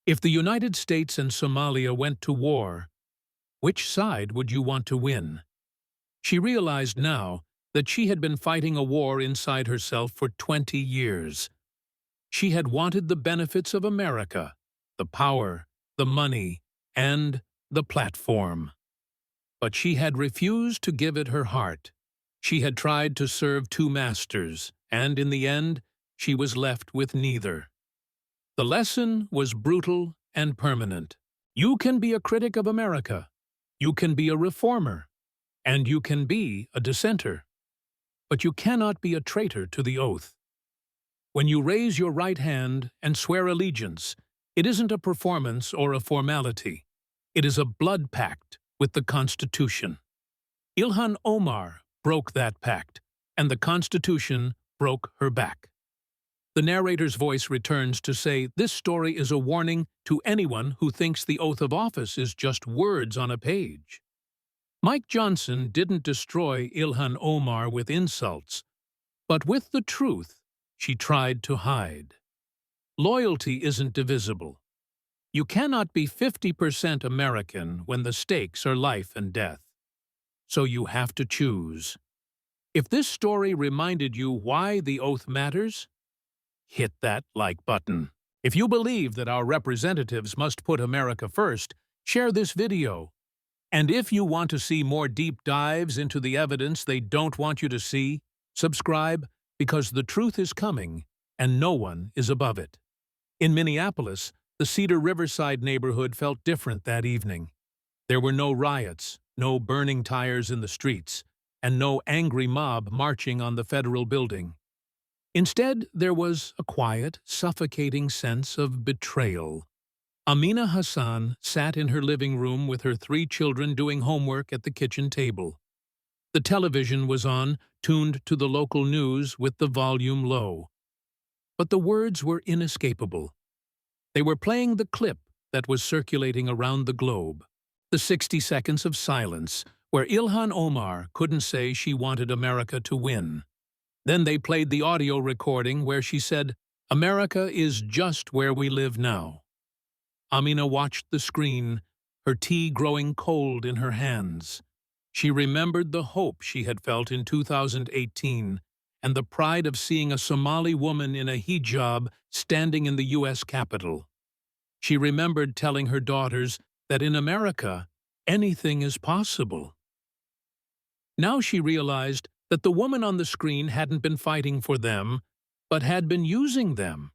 If the United States and Somalia went to war, which side would you want to win? She realized now that she had been fighting a war inside herself for 20 years. She had wanted the benefits of America, the power, the money, and the platform. But she had refused to give it her heart. She had tried to serve two masters, and in the end, she was left with neither. The lesson was brutal and permanent. You can be a critic of America, you can be a reformer, and you can be a dissenter. But you cannot be a traitor to the oath. When you raise your right hand and swear allegiance, it isn't a performance or a formality. It is a blood pact with the Constitution. Ilhan Omar broke that pact, and the Constitution broke her back. The narrator's voice returns to say this story is a warning to anyone who thinks the oath of office is just words on a page. Mike Johnson didn't destroy Ilhan Omar with insults, but with the truth she tried to hide. Loyalty isn't divisible. You cannot be 50% American when the stakes are life and death. So you have to choose. If this story reminded you why the oath matters, hit that like button. If you believe that our representatives must put America first, share this video. And if you want to see more deep dives into the evidence they don't want you to see, subscribe, because the truth is coming and no one is above it. In Minneapolis, the Cedar Riverside neighborhood felt different that evening. There were no riots, no burning tires in the streets, and no angry mob marching on the federal building. Instead, there was a quiet, suffocating sense of betrayal. Amina Hassan sat in her living room with her 3 children doing homework at the kitchen table. The television was on, tuned to the local news with the volume low. But the words were inescapable. They were playing the clip that was circulating around the globe, the 60 seconds of silence, where Ilhan Omar couldn't say she wanted America to win. Then they played the audio recording where she said, "America is just where we live now." Amina watched the screen, her tea growing cold in her hands. She remembered the hope she had felt in 2018 and the pride of seeing a Somali woman in a hijab standing in the U.S. Capitol. She remembered telling her daughters that in America, anything is possible. Now she realized that the woman on the screen hadn't been fighting for them, but had been using them.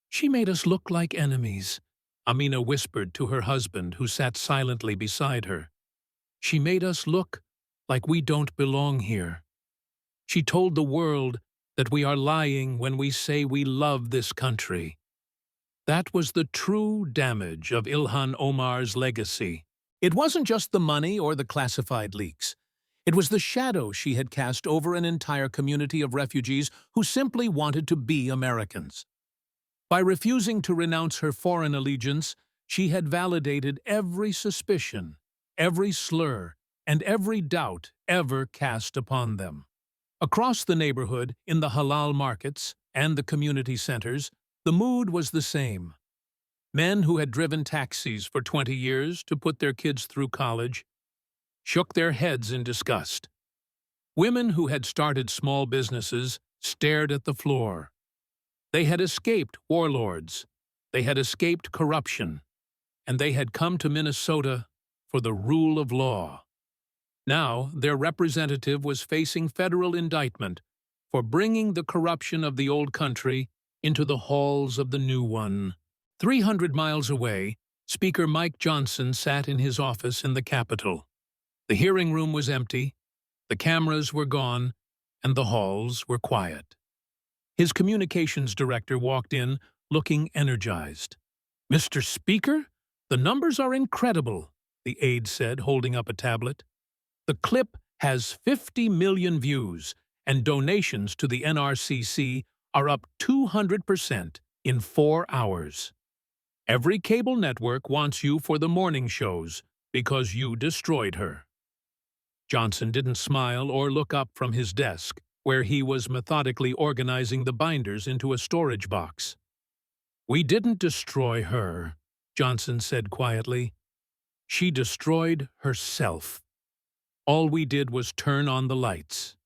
"She made us look like enemies," Amina whispered to her husband, who sat silently beside her. "She made us look like we don't belong here. She told the world that we are lying when we say we love this country." That was the true damage of Ilhan Omar's legacy. It wasn't just the money or the classified leaks. It was the shadow she had cast over an entire community of refugees who simply wanted to be Americans. By refusing to renounce her foreign allegiance, she had validated every suspicion, every slur, and every doubt ever cast upon them. Across the neighborhood, in the halal markets and the community centers, the mood was the same. Men who had driven taxis for 20 years to put their kids through college shook their heads in disgust. Women who had started small businesses stared at the floor. They had escaped warlords, they had escaped corruption, and they had come to Minnesota for the rule of law. Now their representative was facing federal indictment for bringing the corruption of the old country into the halls of the new one. 300 miles away, Speaker Mike Johnson sat in his office in the Capitol. The hearing room was empty, the cameras were gone, and the halls were quiet. His communications director walked in, looking energized. "Mr. Speaker, the numbers are incredible," the aide said, holding up a tablet. "The clip has 50 million views, and donations to the NRCC are up 200% in 4 hours. Every cable network wants you for the morning shows because you destroyed her." Johnson didn't smile or look up from his desk, where he was methodically organizing the binders into a storage box. "We didn't destroy her," Johnson said quietly. "She destroyed herself. All we did was turn on the lights."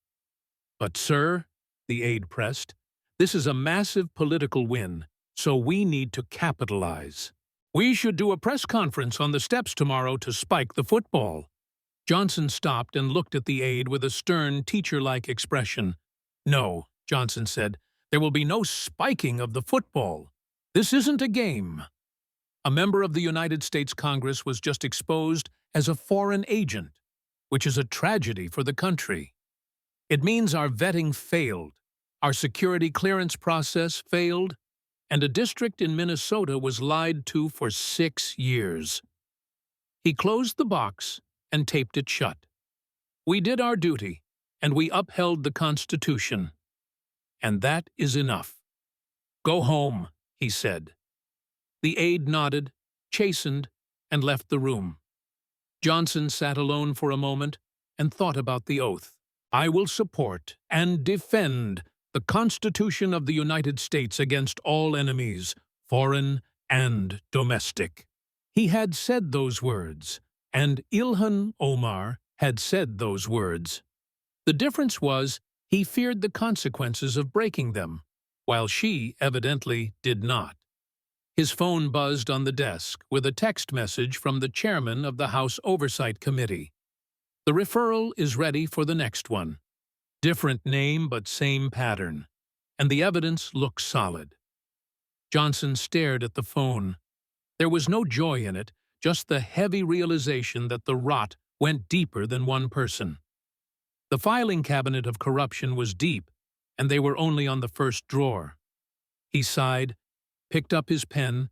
But, sir, the aide pressed, this is a massive political win, so we need to capitalize. We should do a press conference on the steps tomorrow to spike the football. Johnson stopped and looked at the aide with a stern, teacher-like expression. No, Johnson said, there will be no spiking of the football. This isn't a game. A member of the United States Congress was just exposed as a foreign agent, which is a tragedy for the country. It means our vetting failed, our security clearance process failed, and a district in Minnesota was lied to for 6 years. He closed the box and taped it shut. We did our duty, and we upheld the Constitution. And that is enough. Go home, he said. The aide nodded, chastened, and left the room. Johnson sat alone for a moment and thought about the oath. I will support and defend the Constitution of the United States against all enemies, foreign and domestic. He had said those words, and Ilhan Omar had said those words. The difference was he feared the consequences of breaking them, while she evidently did not. His phone buzzed on the desk with a text message from the chairman of the House Oversight Committee. The referral is ready for the next one. Different name but same pattern, and the evidence looks solid. Johnson stared at the phone. There was no joy in it, just the heavy realization that the rot went deeper than one person. The filing cabinet of corruption was deep, and they were only on the first drawer. He sighed, picked up his pen,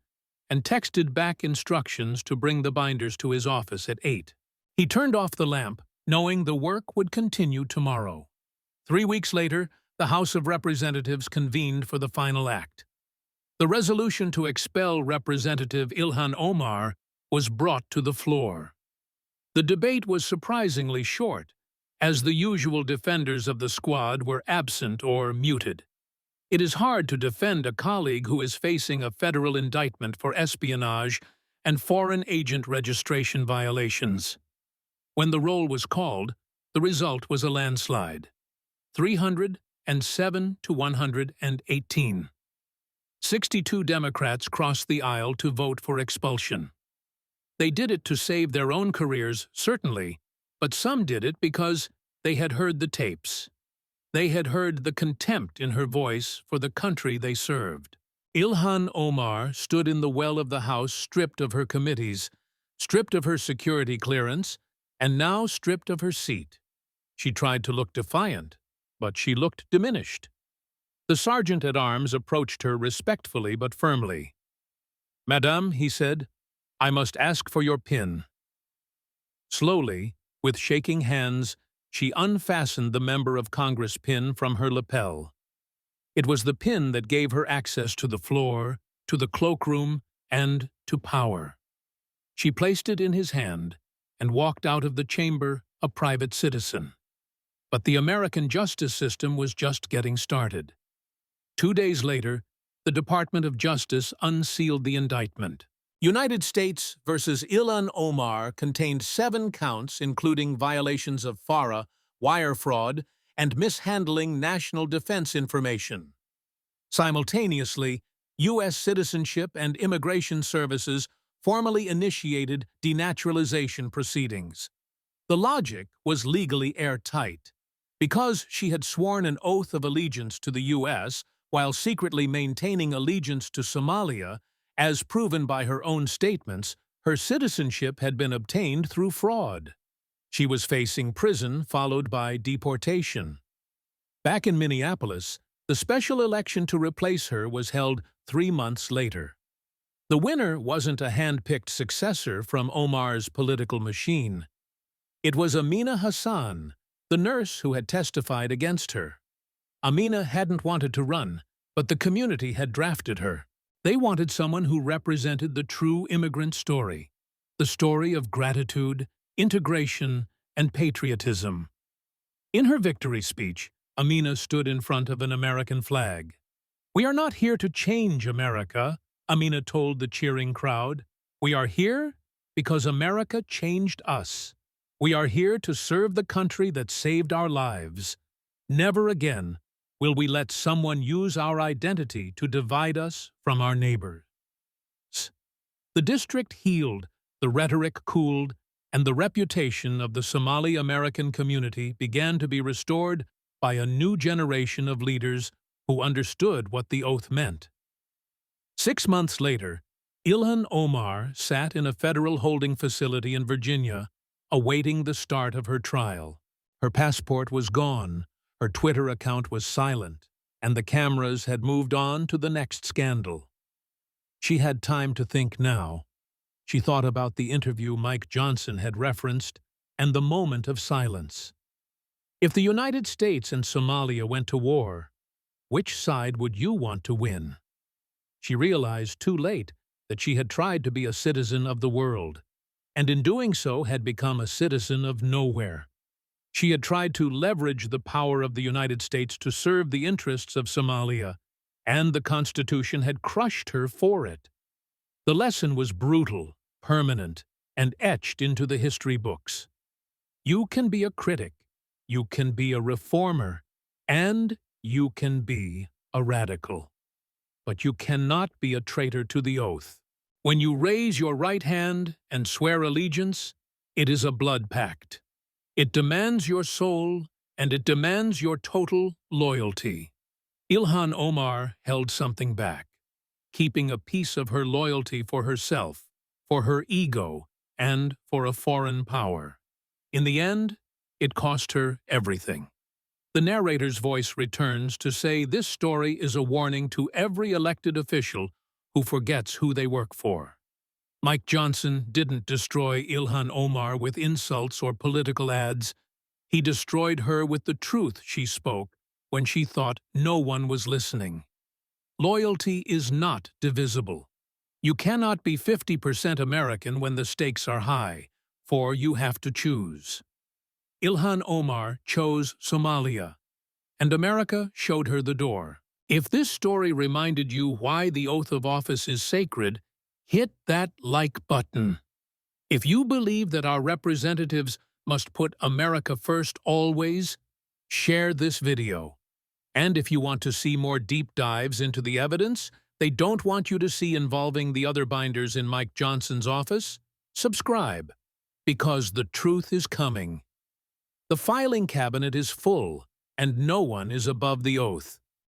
and texted back instructions to bring the binders to his office at 8. He turned off the lamp, knowing the work would continue tomorrow. 3 weeks later, the House of Representatives convened for the final act. The resolution to expel Representative Ilhan Omar was brought to the floor. The debate was surprisingly short, as the usual defenders of the squad were absent or muted. It is hard to defend a colleague who is facing a federal indictment for espionage and foreign agent registration violations. When the roll was called, the result was a landslide. 307 to 118. 62 Democrats crossed the aisle to vote for expulsion. They did it to save their own careers, certainly, but some did it because they had heard the tapes. They had heard the contempt in her voice for the country they served. Ilhan Omar stood in the well of the House stripped of her committees, stripped of her security clearance, and now stripped of her seat. She tried to look defiant, but she looked diminished. The sergeant-at-arms approached her respectfully but firmly. "Madame," he said, "I must ask for your pin." Slowly, with shaking hands, she unfastened the Member of Congress pin from her lapel. It was the pin that gave her access to the floor, to the cloakroom, and to power. She placed it in his hand and walked out of the chamber a private citizen. But the American justice system was just getting started. 2 days later, the Department of Justice unsealed the indictment. United States versus Ilhan Omar contained 7 counts including violations of FARA, wire fraud, and mishandling national defense information. Simultaneously, U.S. Citizenship and Immigration Services formally initiated denaturalization proceedings. The logic was legally airtight. Because she had sworn an oath of allegiance to the U.S. while secretly maintaining allegiance to Somalia, as proven by her own statements, her citizenship had been obtained through fraud. She was facing prison followed by deportation. Back in Minneapolis, the special election to replace her was held 3 months later. The winner wasn't a hand-picked successor from Omar's political machine. It was Amina Hassan, the nurse who had testified against her. Amina hadn't wanted to run, but the community had drafted her. They wanted someone who represented the true immigrant story, the story of gratitude, integration, and patriotism. In her victory speech, Amina stood in front of an American flag. "We are not here to change America," Amina told the cheering crowd. "We are here because America changed us. We are here to serve the country that saved our lives. Never again will we let someone use our identity to divide us from our neighbors. The district healed, the rhetoric cooled, and the reputation of the Somali American community began to be restored by a new generation of leaders who understood what the oath meant. 6 months later, Ilhan Omar sat in a federal holding facility in Virginia, awaiting the start of her trial. Her passport was gone, her Twitter account was silent, and the cameras had moved on to the next scandal. She had time to think now. She thought about the interview Mike Johnson had referenced and the moment of silence. If the United States and Somalia went to war, which side would you want to win? She realized too late that she had tried to be a citizen of the world, and in doing so had become a citizen of nowhere. She had tried to leverage the power of the United States to serve the interests of Somalia, and the Constitution had crushed her for it. The lesson was brutal, permanent, and etched into the history books. You can be a critic, you can be a reformer, and you can be a radical. But you cannot be a traitor to the oath. When you raise your right hand and swear allegiance, it is a blood pact. It demands your soul, and it demands your total loyalty. Ilhan Omar held something back, keeping a piece of her loyalty for herself, for her ego, and for a foreign power. In the end, it cost her everything. The narrator's voice returns to say this story is a warning to every elected official who forgets who they work for. Mike Johnson didn't destroy Ilhan Omar with insults or political ads. He destroyed her with the truth she spoke when she thought no one was listening. Loyalty is not divisible. You cannot be 50% American when the stakes are high, for you have to choose. Ilhan Omar chose Somalia, and America showed her the door. If this story reminded you why the oath of office is sacred, hit that like button. If you believe that our representatives must put America first always, share this video. And if you want to see more deep dives into the evidence they don't want you to see involving the other binders in Mike Johnson's office, subscribe, because the truth is coming. The filing cabinet is full, and no one is above the oath.